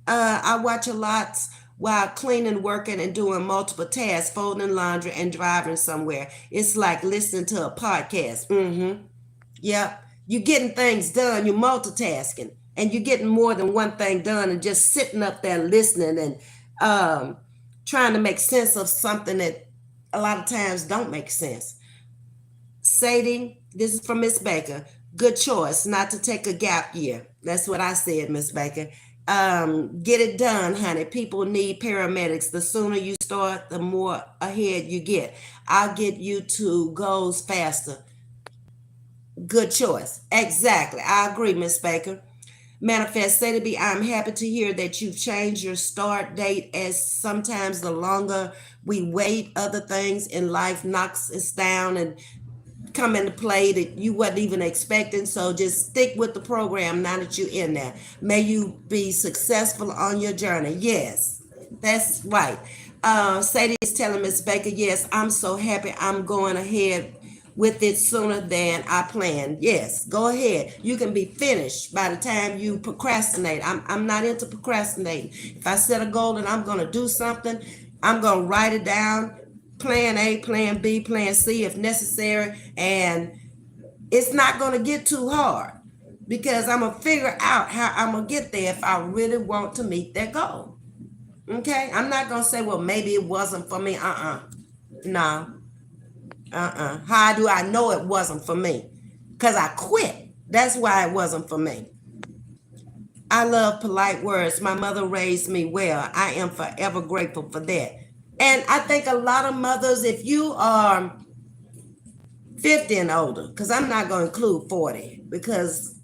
I watch a lot while cleaning, working, and doing multiple tasks, folding laundry and driving somewhere. It's like listening to a podcast. Mm-hmm. Yep. You're getting things done. You're multitasking. And you're getting more than one thing done and just sitting up there listening and trying to make sense of something that a lot of times don't make sense. Sadie, this is from Miss Baker. Good choice not to take a gap year. That's what I said, Miss Baker. Get it done, honey. People need paramedics. The sooner you start, the more ahead you get. I'll get you to goals faster. Good choice. Exactly. I agree, Miss Baker. Manifest, say to be, I'm happy to hear that you've changed your start date, as sometimes the longer we wait, other things in life knocks us down and come into play that you wasn't even expecting. So just stick with the program now that you're in there. May you be successful on your journey. Yes, that's right. Sadie is telling Miss Baker, yes, I'm so happy I'm going ahead with it sooner than I planned. Yes, go ahead. You can be finished by the time you procrastinate. I'm not into procrastinating. If I set a goal and I'm going to do something, I'm going to write it down, plan A, plan B, plan C if necessary, and it's not going to get too hard because I'm going to figure out how I'm going to get there if I really want to meet that goal. Okay? I'm not going to say, well, maybe it wasn't for me. No. How do I know it wasn't for me? Because I quit. That's why it wasn't for me. I love polite words. My mother raised me well. I am forever grateful for that. And I think a lot of mothers, if you are 50 and older, because I'm not going to include 40, because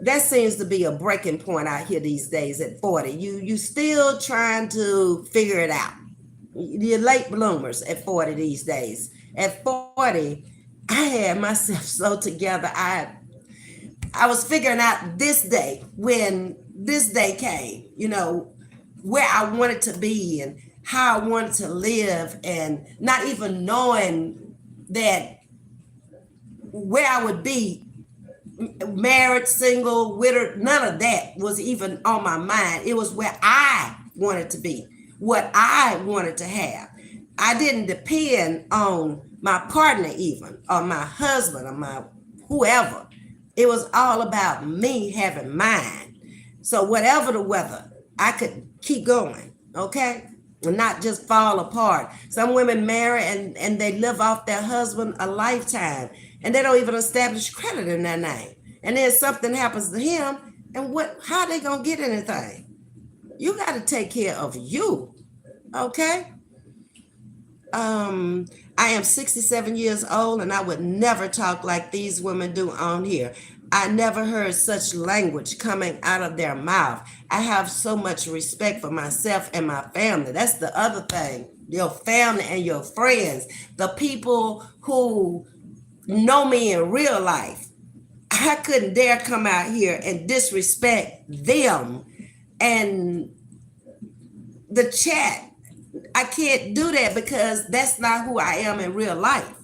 that seems to be a breaking point out here these days at 40. You still trying to figure it out. You're late bloomers at 40 these days. At 40, I had myself so together. I was figuring out this day, when this day came, where I wanted to be and how I wanted to live, and not even knowing that where I would be, married, single, widowed, none of that was even on my mind. It was where I wanted to be, what I wanted to have. I didn't depend on my partner even, or my husband, or my whoever. It was all about me having mine. So whatever the weather, I could keep going, okay? And not just fall apart. Some women marry and they live off their husband a lifetime, and they don't even establish credit in their name. And then something happens to him, and how are they gonna get anything? You got to take care of you, okay? I am 67 years old, and I would never talk like these women do on here. I never heard such language coming out of their mouth. I have so much respect for myself and my family. That's the other thing. Your family and your friends, the people who know me in real life. I couldn't dare come out here and disrespect them and the chat. I can't do that because that's not who I am in real life.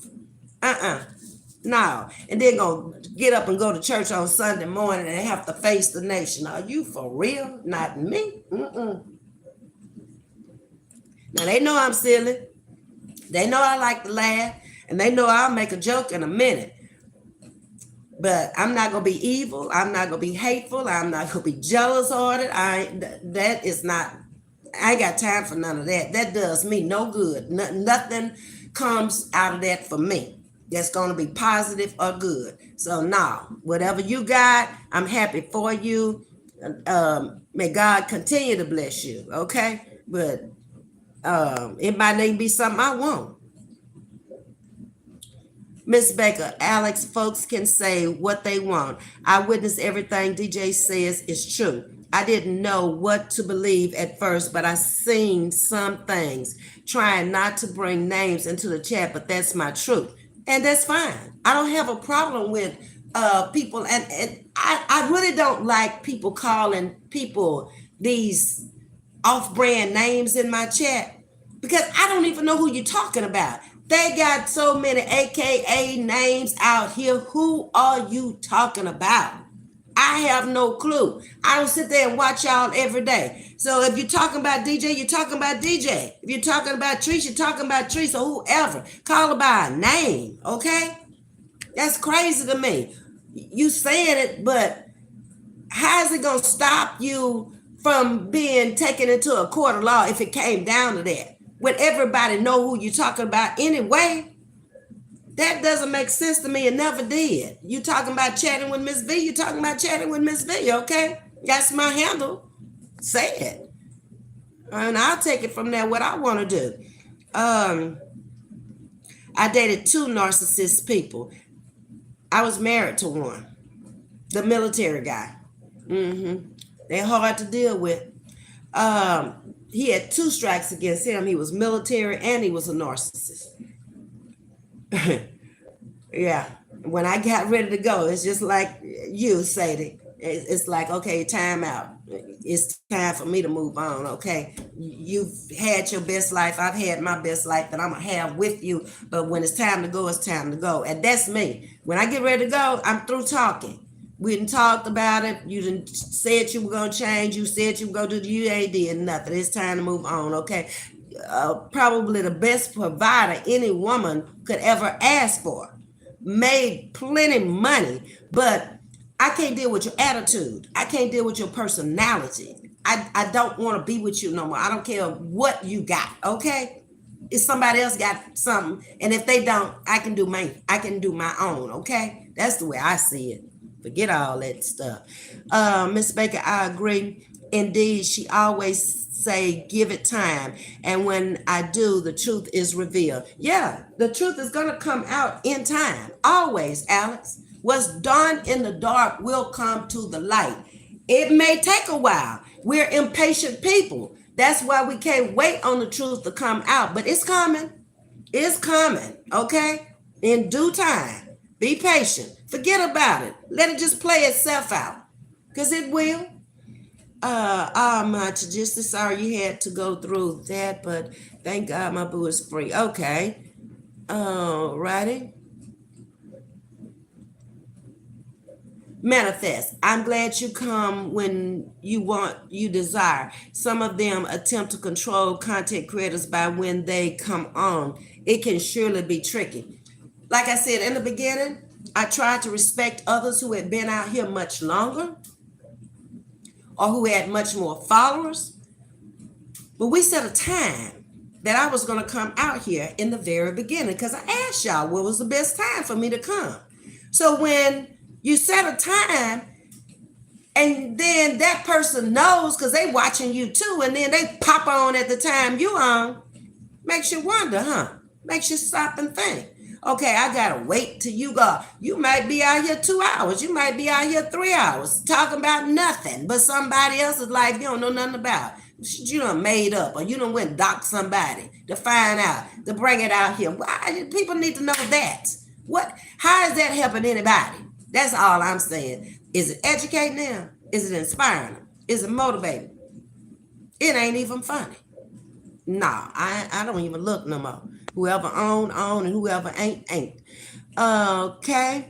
No. And then gonna get up and go to church on Sunday morning and have to face the nation. Are you for real? Not me. Now they know I'm silly. They know I like to laugh, and they know I'll make a joke in a minute. But I'm not gonna be evil. I'm not gonna be hateful. I'm not gonna be jealous hearted. That is not. I ain't got time for none of that. That does me no good. Nothing comes out of that for me that's going to be positive or good. So now, whatever you got, I'm happy for you. May God continue to bless you, okay? But it might not be something I want. Miss Baker, Alex, folks can say what they want. I witness everything DJ says is true. I didn't know what to believe at first, but I seen some things. Trying not to bring names into the chat, but that's my truth. And that's fine. I don't have a problem with people, and I really don't like people calling people these off-brand names in my chat because I don't even know who you're talking about. They got so many AKA names out here. Who are you talking about? I have no clue. I don't sit there and watch y'all every day. So if you're talking about DJ, you're talking about DJ. If you're talking about Trish, you're talking about Trish or whoever. Call her by a name, okay? That's crazy to me. You saying it, but how is it going to stop you from being taken into a court of law if it came down to that? When everybody know who you're talking about anyway? That doesn't make sense to me. It never did. You talking about chatting with Ms.V, you talking about chatting with Ms.V, okay? That's my handle. Say it. And I'll take it from there what I want to do. I dated two narcissist people. I was married to one, the military guy. They're hard to deal with. He had two strikes against him. He was military and he was a narcissist. Yeah. When I got ready to go, it's just like you, Sadie. It's like, okay, time out. It's time for me to move on, okay? You've had your best life. I've had my best life that I'm going to have with you. But when it's time to go, it's time to go. And that's me. When I get ready to go, I'm through talking. We didn't talked about it. You didn't said you were going to change. You said you were going to do the UAD and nothing. It's time to move on, okay? Probably the best provider any woman could ever ask for. Made plenty money, but I can't deal with your attitude. I can't deal with your personality. I don't want to be with you no more. I don't care what you got, okay? If somebody else got something, and if they don't, I can do my own, okay? That's the way I see it. Forget all that stuff. Miss Baker, I agree. Indeed, she always say, give it time. And when I do, the truth is revealed. Yeah, the truth is going to come out in time. Always, Alex. What's done in the dark will come to the light. It may take a while. We're impatient people. That's why we can't wait on the truth to come out. But it's coming. It's coming, okay? In due time. Be patient. Forget about it. Let it just play itself out. Because it will. My just sorry you had to go through that, but thank God my boo is free. Okay. Righty. Manifest. I'm glad you come when you desire. Some of them attempt to control content creators by when they come on. It can surely be tricky. Like I said in the beginning, I tried to respect others who had been out here much longer or who had much more followers. But we set a time that I was going to come out here in the very beginning because I asked y'all what was the best time for me to come. So when you set a time and then that person knows because they watching you too, and then they pop on at the time you on, makes you wonder, huh? Makes you stop and think. Okay, I gotta wait till you go. You might be out here 2 hours. You might be out here 3 hours talking about nothing, but somebody else's life you don't know nothing about. You done made up, or you done went and docked somebody to find out, to bring it out here. Why? People need to know that. What? How is that helping anybody? That's all I'm saying. Is it educating them? Is it inspiring them? Is it motivating? It ain't even funny. Nah, I don't even look no more. Whoever own, and whoever ain't. Okay.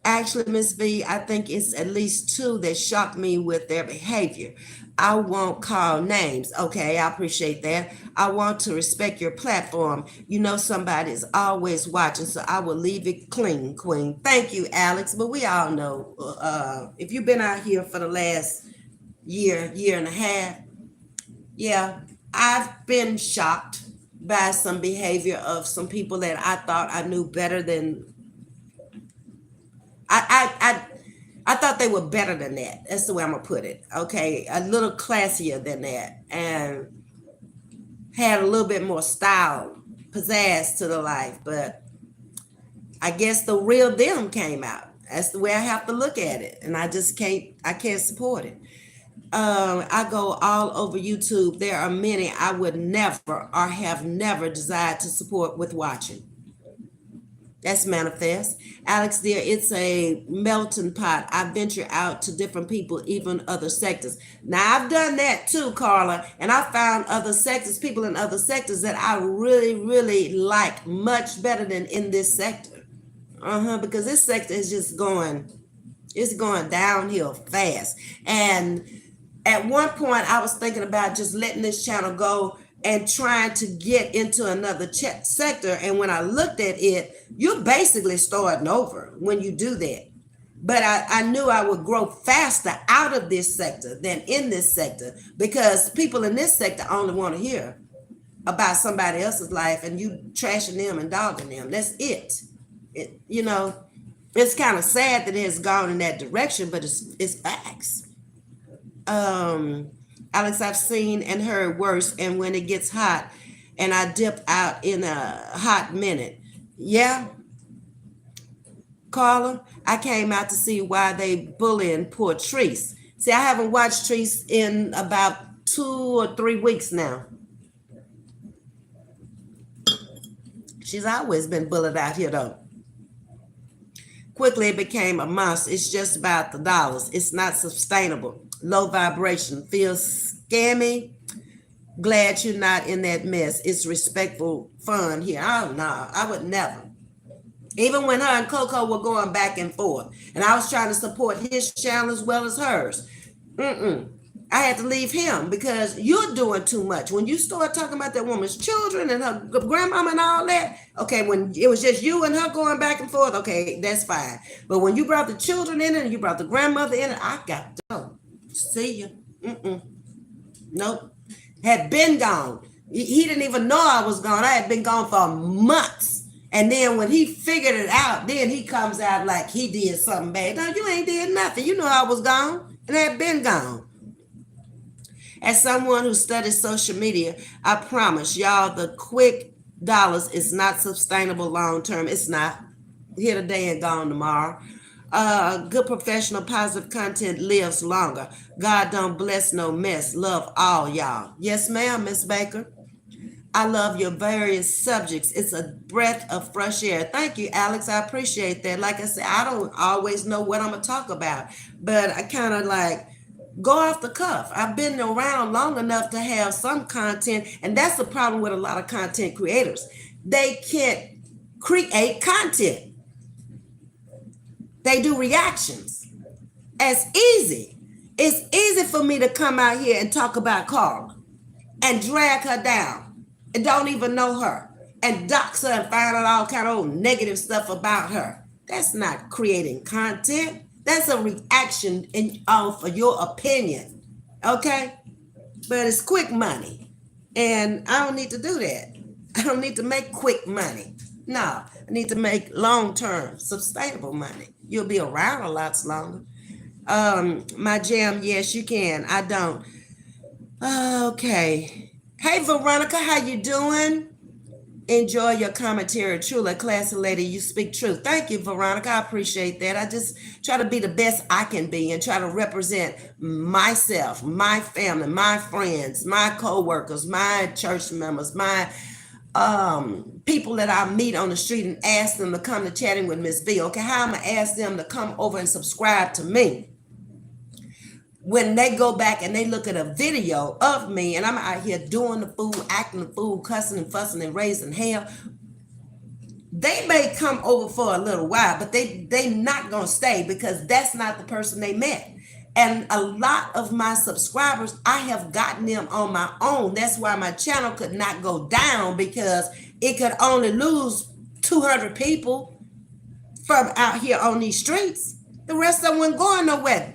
Actually, Ms.V, I think it's at least two that shocked me with their behavior. I won't call names. Okay, I appreciate that. I want to respect your platform. You know somebody's always watching, so I will leave it clean, Queen. Thank you, Alex. But we all know, if you've been out here for the last year and a half, yeah, I've been shocked by some behavior of some people that I thought I knew better than I thought thought they were better than that. That's the way I'm gonna put it. Okay, a little classier than that, and had a little bit more style, pizzazz to the life. But I guess the real them came out. That's the way I have to look at it, and I just can't. I can't support it. I go all over YouTube. There are many I would never or have never desired to support with watching. That's manifest. Alex, dear, it's a melting pot. I venture out to different people, even other sectors. Now, I've done that too, Carla, and I found other sectors, people in other sectors that I really, really like much better than in this sector. Because this sector is just going, it's going downhill fast. And at one point, I was thinking about just letting this channel go and trying to get into another sector. And when I looked at it, you're basically starting over when you do that. But I knew I would grow faster out of this sector than in this sector, because people in this sector only want to hear about somebody else's life and you trashing them and dogging them. That's it. It's kind of sad that it has gone in that direction, but it's facts. Alex, I've seen and heard worse, and when it gets hot, and I dip out in a hot minute. Yeah, Carla, I came out to see why they bullying poor Treese. See, I haven't watched Treese in about 2 or 3 weeks now. She's always been bullied out here, though. Quickly, it became a monster. It's just about the dollars. It's not sustainable. Low vibration. Feels scammy. Glad you're not in that mess. It's respectful fun here. Oh, no, I would never. Even when her and Coco were going back and forth, and I was trying to support his channel as well as hers. I had to leave him because you're doing too much. When you start talking about that woman's children and her grandmama and all that, okay, when it was just you and her going back and forth, okay, that's fine. But when you brought the children in it and you brought the grandmother in it, I got to go. See you. Nope. Had been gone. He didn't even know I was gone. I had been gone for months. And then when he figured it out, then he comes out like he did something bad. No, you ain't did nothing. You know I was gone and I had been gone. As someone who studies social media, I promise y'all the quick dollars is not sustainable long term. It's not. Here today and gone tomorrow. Good professional positive content lives longer. God don't bless no mess. Love all y'all. Yes, ma'am, Miss Baker. I love your various subjects. It's a breath of fresh air. Thank you, Alex. I appreciate that. Like I said, I don't always know what I'm going to talk about, but I kind of like go off the cuff. I've been around long enough to have some content, and that's the problem with a lot of content creators. They can't create content. They do reactions. It's easy. It's easy for me to come out here and talk about Carla and drag her down and don't even know her and dox her and find out all kind of old negative stuff about her. That's not creating content. That's a reaction for your opinion, okay? But it's quick money, and I don't need to do that. I don't need to make quick money. No, I need to make long-term, sustainable money. You'll be around a lot longer. My jam, yes, you can. I don't. Okay. Hey, Veronica, how you doing? Enjoy your commentary. Truly, a classy lady, you speak truth. Thank you, Veronica. I appreciate that. I just try to be the best I can be and try to represent myself, my family, my friends, my co-workers, my church members, my people that I meet on the street and ask them to come to Chatting with Ms.V. Okay, how I'm going to ask them to come over and subscribe to me. When they go back and they look at a video of me and I'm out here doing the fool, acting the fool, cussing and fussing and raising hell, they may come over for a little while, but they not going to stay because that's not the person they met. And a lot of my subscribers, I have gotten them on my own. That's why my channel could not go down, because it could only lose 200 people from out here on these streets. The rest of them weren't going nowhere.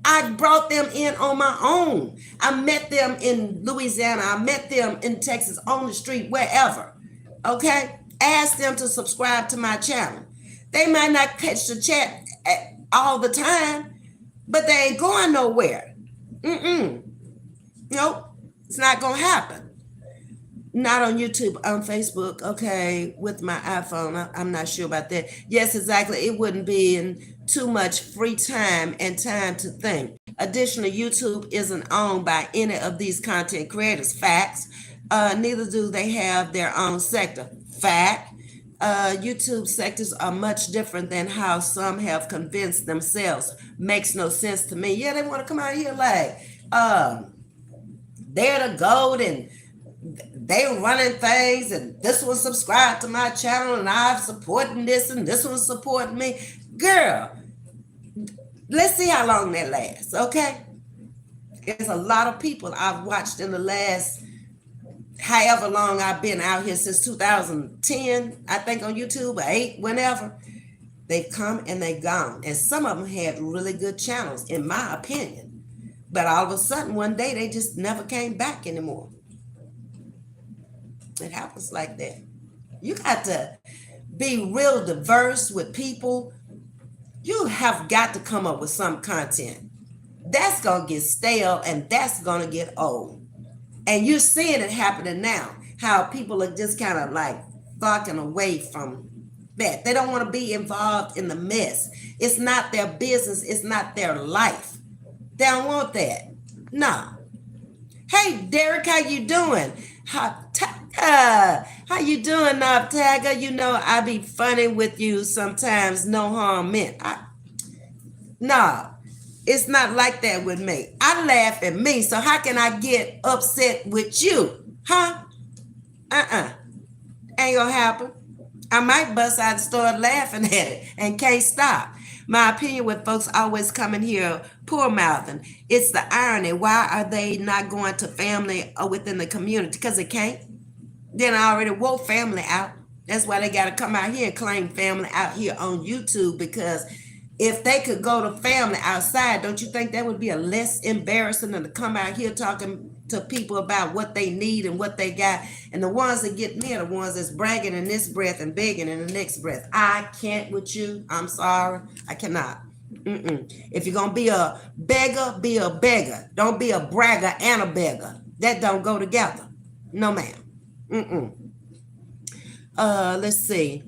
I brought them in on my own. I met them in Louisiana. I met them in Texas, on the street, wherever. Okay? Ask them to subscribe to my channel. They might not catch the chat all the time, but they ain't going nowhere. Mm-mm. Nope. It's not going to happen. Not on YouTube, on Facebook. Okay, with my iPhone, I'm not sure about that. Yes, exactly. It wouldn't be in too much free time and time to think. Additionally, YouTube isn't owned by any of these content creators. Facts. Neither do they have their own sector. Fact. YouTube sectors are much different than how some have convinced themselves. Makes no sense to me. Yeah, they want to come out here like, they're the gold and they running things, and this one subscribed to my channel and I'm supporting this and this one's supporting me. Girl, let's see how long that lasts, okay? There's a lot of people I've watched in the last however long I've been out here, since 2010, I think, on YouTube, or 8, whenever. They've come and they've gone. And some of them had really good channels, in my opinion. But all of a sudden, one day, they just never came back anymore. It happens like that. You got to be real diverse with people. You have got to come up with some content. That's going to get stale and that's going to get old. And you're seeing it happening now, how people are just kind of like fucking away from that. They don't want to be involved in the mess. It's not their business. It's not their life. They don't want that. No. Hey, Derek, how you doing? How you doing, Noptaga? You know, I be funny with you sometimes. No harm meant. No, it's not like that with me. I laugh at me, so how can I get upset with you? Huh? Ain't gonna happen. I might bust out and start laughing at it and can't stop. My opinion with folks always coming here poor mouthing. It's the irony. Why are they not going to family or within the community? Because they can't. Then I already woke family out. That's why they got to come out here and claim family out here on YouTube, because if they could go to family outside, don't you think that would be a less embarrassing than to come out here talking to people about what they need and what they got? And the ones that get me are the ones that's bragging in this breath and begging in the next breath. I can't with you. I'm sorry. I cannot. If you're going to be a beggar. Don't be a bragger and a beggar. That don't go together. No, ma'am. Let's see.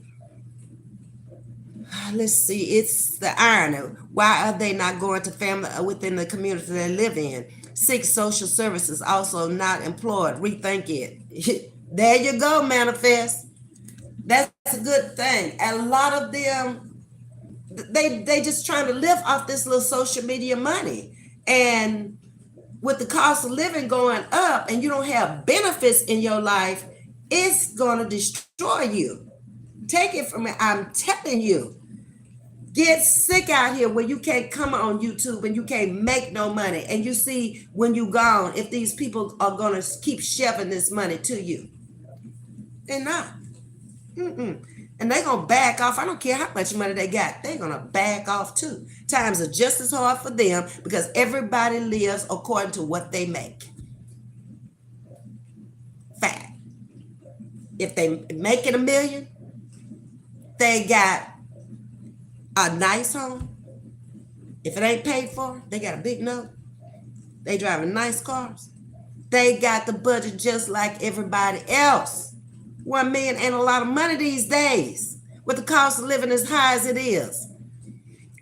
It's the irony. Why are they not going to family within the community they live in? 6, social services also not employed. Rethink it. There you go, manifest. That's a good thing. A lot of them, they just trying to live off this little social media money. And with the cost of living going up and you don't have benefits in your life, it's going to destroy you. Take it from me. I'm telling you. Get sick out here where you can't come on YouTube and you can't make no money. And you see when you gone, if these people are going to keep shoving this money to you. They're not. And they're going to back off. I don't care how much money they got. They're going to back off too. Times are just as hard for them because everybody lives according to what they make. Fact. If they make it $1 million, they got a nice home. If it ain't paid for, they got a big note. They driving nice cars. They got the budget just like everybody else. $1 million ain't a lot of money these days with the cost of living as high as it is.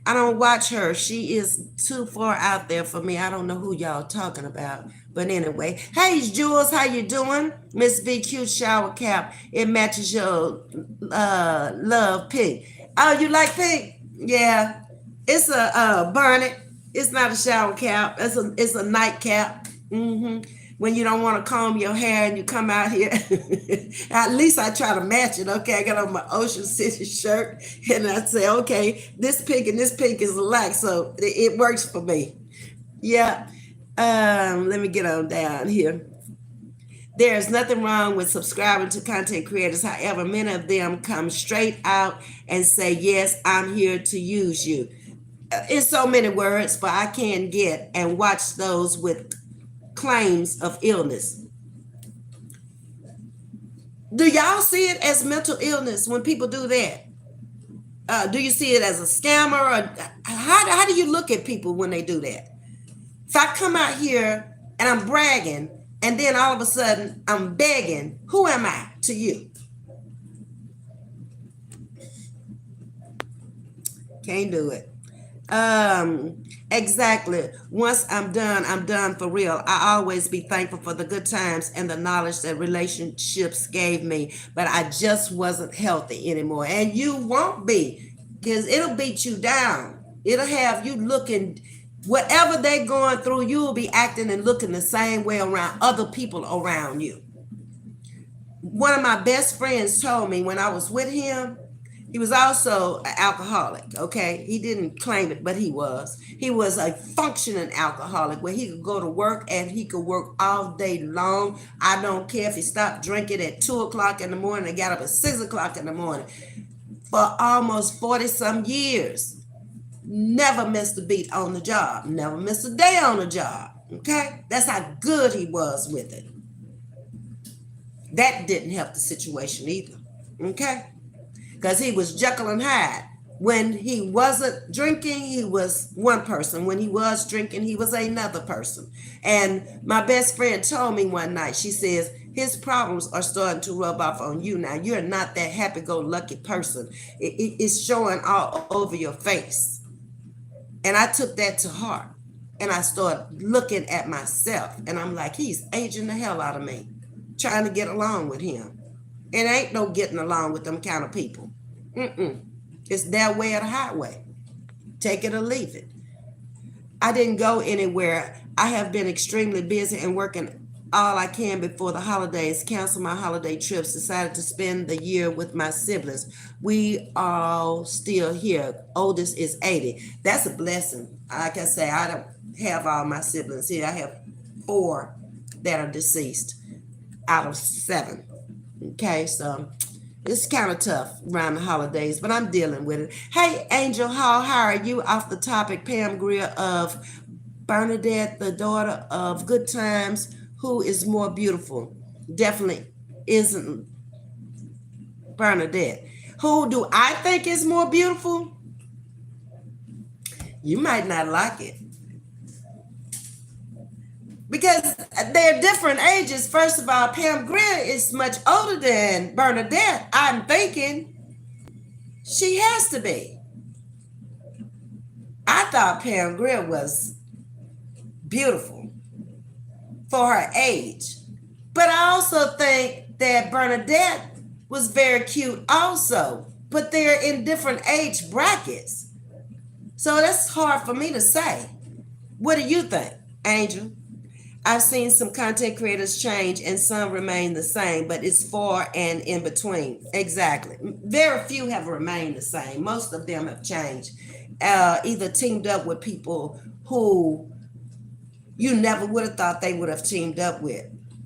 I don't watch her. She is too far out there for me. I don't know who y'all talking about. But anyway, hey, Jules, how you doing? Ms.V, cute shower cap. It matches your love pink. Oh, you like pink? Yeah. It's a bonnet. It's not a shower cap. It's a nightcap. When you don't want to comb your hair and you come out here. At least I try to match it. Okay, I got on my Ocean City shirt and I say, okay, this pink and this pink is alike, so it works for me. Yeah. Let me get on down here. There's nothing wrong with subscribing to content creators. However, many of them come straight out and say, yes, I'm here to use you. In so many words, but I can get and watch those with claims of illness. Do y'all see it as mental illness when people do that? Do you see it as a scammer, or how do you look at people when they do that? If I come out here and I'm bragging, and then all of a sudden I'm begging, who am I to you? Can't do it. Exactly. Once I'm done for real. I always be thankful for the good times and the knowledge that relationships gave me, but I just wasn't healthy anymore. And you won't be, because it'll beat you down. It'll have you looking, whatever they're going through, you'll be acting and looking the same way around other people around you. One of my best friends told me when I was with him, he was also an alcoholic. Okay, he didn't claim it, but he was. He was a functioning alcoholic where he could go to work and he could work all day long. I don't care if he stopped drinking at 2 o'clock in the morning and got up at 6 o'clock in the morning. For almost 40 some years, never missed a beat on the job, never missed a day on the job. Okay, that's how good he was with it. That didn't help the situation either. Okay, because he was Jekyll and Hyde. When he wasn't drinking, he was one person. When he was drinking, he was another person. And my best friend told me one night, she says, his problems are starting to rub off on you now. You're not that happy-go-lucky person. It's showing all over your face. And I took that to heart. And I started looking at myself. And I'm like, he's aging the hell out of me, trying to get along with him. It ain't no getting along with them kind of people. It's their way or the highway. Take it or leave it. I didn't go anywhere. I have been extremely busy and working all I can before the holidays. Canceled my holiday trips. Decided to spend the year with my siblings. We all still here. Oldest is 80. That's a blessing. Like I say, I don't have all my siblings here. I have 4 that are deceased out of 7. Okay, so it's kind of tough around the holidays, but I'm dealing with it. Hey, Angel Hall, how are you? Off the topic, Pam Grier of Bernadette, the daughter of Good Times, who is more beautiful? Definitely isn't Bernadette. Who do I think is more beautiful? You might not like it, because they're different ages. First of all, Pam Grier is much older than Bernadette. I'm thinking she has to be. I thought Pam Grier was beautiful for her age, but I also think that Bernadette was very cute also, but they're in different age brackets. So that's hard for me to say. What do you think, Angel? I've seen some content creators change and some remain the same, but it's far and in between. Exactly. Very few have remained the same. Most of them have changed, either teamed up with people who you never would have thought they would have teamed up with.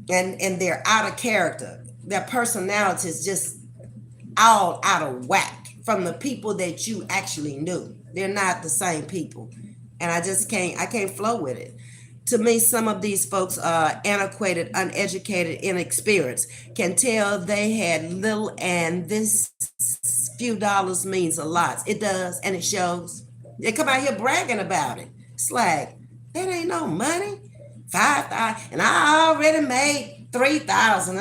And they're out of character. Their personality is just all out of whack from the people that you actually knew. They're not the same people. And I can't flow with it. To me, some of these folks are antiquated, uneducated, inexperienced. Can tell they had little, and this few dollars means a lot. It does, and it shows. They come out here bragging about it. It's like, that ain't no money. 5,000, and I already made 3,000.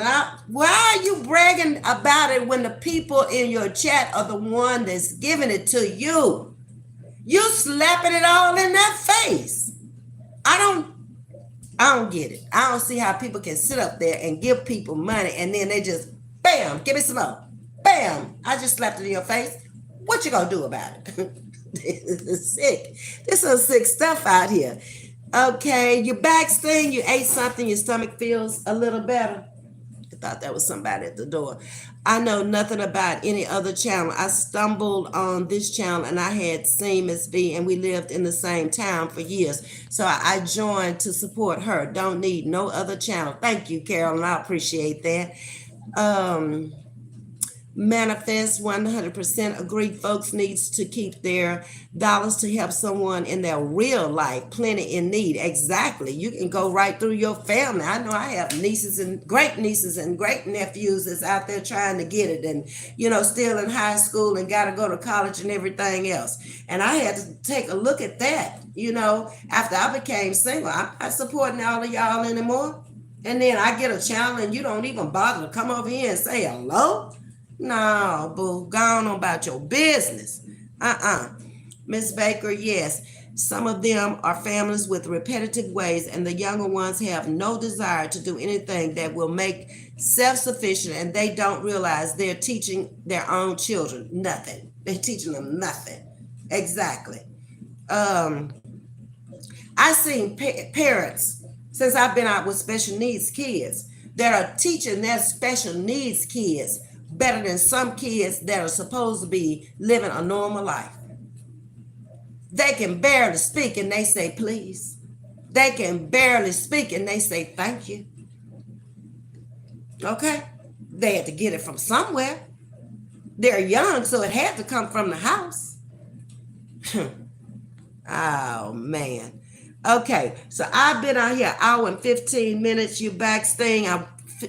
Why are you bragging about it when the people in your chat are the one that's giving it to you? You slapping it all in their face. I don't get it. I don't see how people can sit up there and give people money and then they just, bam, give me some more. Bam, I just slapped it in your face. What you gonna do about it? This is sick. This is sick stuff out here. Okay, your back sting, you ate something, your stomach feels a little better. I thought that was somebody at the door. I know nothing about any other channel. I stumbled on this channel and I had seen Ms.V and we lived in the same town for years. So I joined to support her. Don't need no other channel. Thank you, Carolyn. I appreciate that. Manifest 100% agree. Folks needs to keep their dollars to help someone in their real life, plenty in need. Exactly. You can go right through your family. I know I have nieces and great nephews that's out there trying to get it, and still in high school and got to go to college and everything else. And I had to take a look at that. After I became single, I'm not supporting all of y'all anymore. And then I get a challenge and you don't even bother to come over here and say hello. No, boo, go on about your business. Miss Baker, yes. Some of them are families with repetitive ways, and the younger ones have no desire to do anything that will make self-sufficient, and they don't realize they're teaching their own children nothing. They're teaching them nothing. Exactly. Um, I've seen parents, since I've been out with special needs kids, that are teaching their special needs kids better than some kids that are supposed to be living a normal life. They can barely speak and they say please. They can barely speak and they say thank you. Okay? They had to get it from somewhere. They're young, so it had to come from the house. Oh, man. Okay, so I've been out here an hour and 15 minutes. You back, Sting.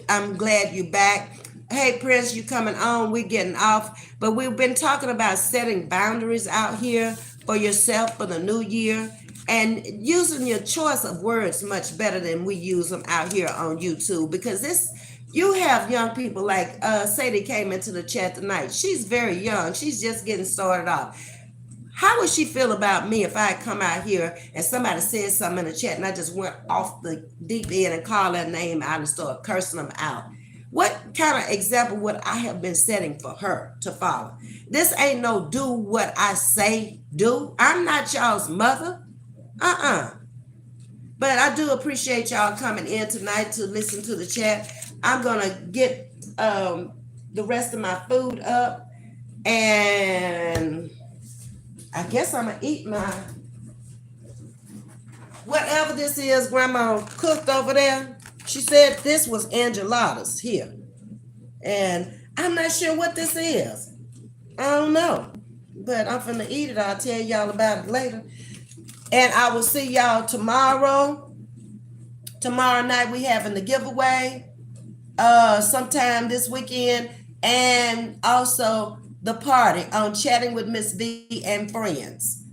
I'm glad you back. Hey, Prince, you coming on. We're getting off. But we've been talking about setting boundaries out here for yourself for the new year and using your choice of words much better than we use them out here on YouTube, because you have young people like Sadie came into the chat tonight. She's very young. She's just getting started off. How would she feel about me if I had come out here and somebody said something in the chat and I just went off the deep end and called their name out and started cursing them out? What kind of example would I have been setting for her to follow? This ain't no do what I say do. I'm not y'all's mother. But I do appreciate y'all coming in tonight to listen to the chat. I'm going to get the rest of my food up, and I guess I'm going to eat my, whatever this is Grandma cooked over there. She said this was enchiladas here. And I'm not sure what this is. I don't know. But I'm finna eat it. I'll tell y'all about it later. And I will see y'all tomorrow. Tomorrow night we having the giveaway. Sometime this weekend. And also the party on Chatting with Ms.V and Friends.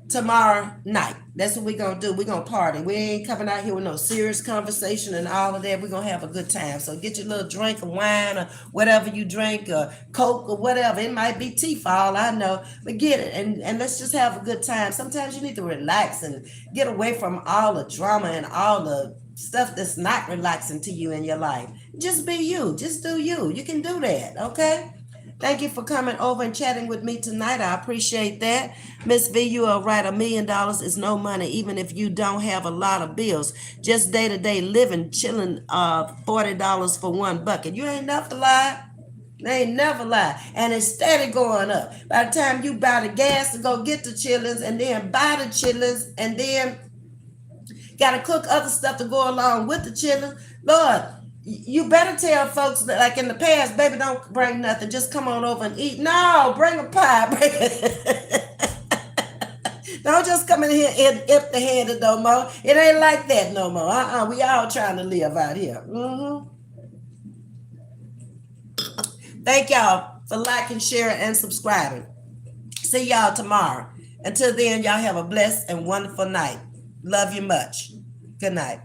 Tomorrow night. That's what we're going to do. We're going to party. We ain't coming out here with no serious conversation and all of that. We're going to have a good time. So get your little drink of wine or whatever you drink, or Coke or whatever. It might be tea for all I know. But get it and let's just have a good time. Sometimes you need to relax and get away from all the drama and all the stuff that's not relaxing to you in your life. Just be you. Just do you. You can do that. Okay? Thank you for coming over and chatting with me tonight. I appreciate that. Miss V, you are right. $1 million is no money, even if you don't have a lot of bills. Just day-to-day living, chilling, $40 for one bucket. You ain't never lied. They ain't never lie. And it's steady going up. By the time you buy the gas to go get the chillings, and then buy the chillings, and then got to cook other stuff to go along with the chillings, Lord, you better tell folks that, like in the past, baby, don't bring nothing. Just come on over and eat. No, bring a pie. Don't just come in here empty-handed no more. It ain't like that no more. We all trying to live out here. Thank y'all for liking, sharing, and subscribing. See y'all tomorrow. Until then, y'all have a blessed and wonderful night. Love you much. Good night.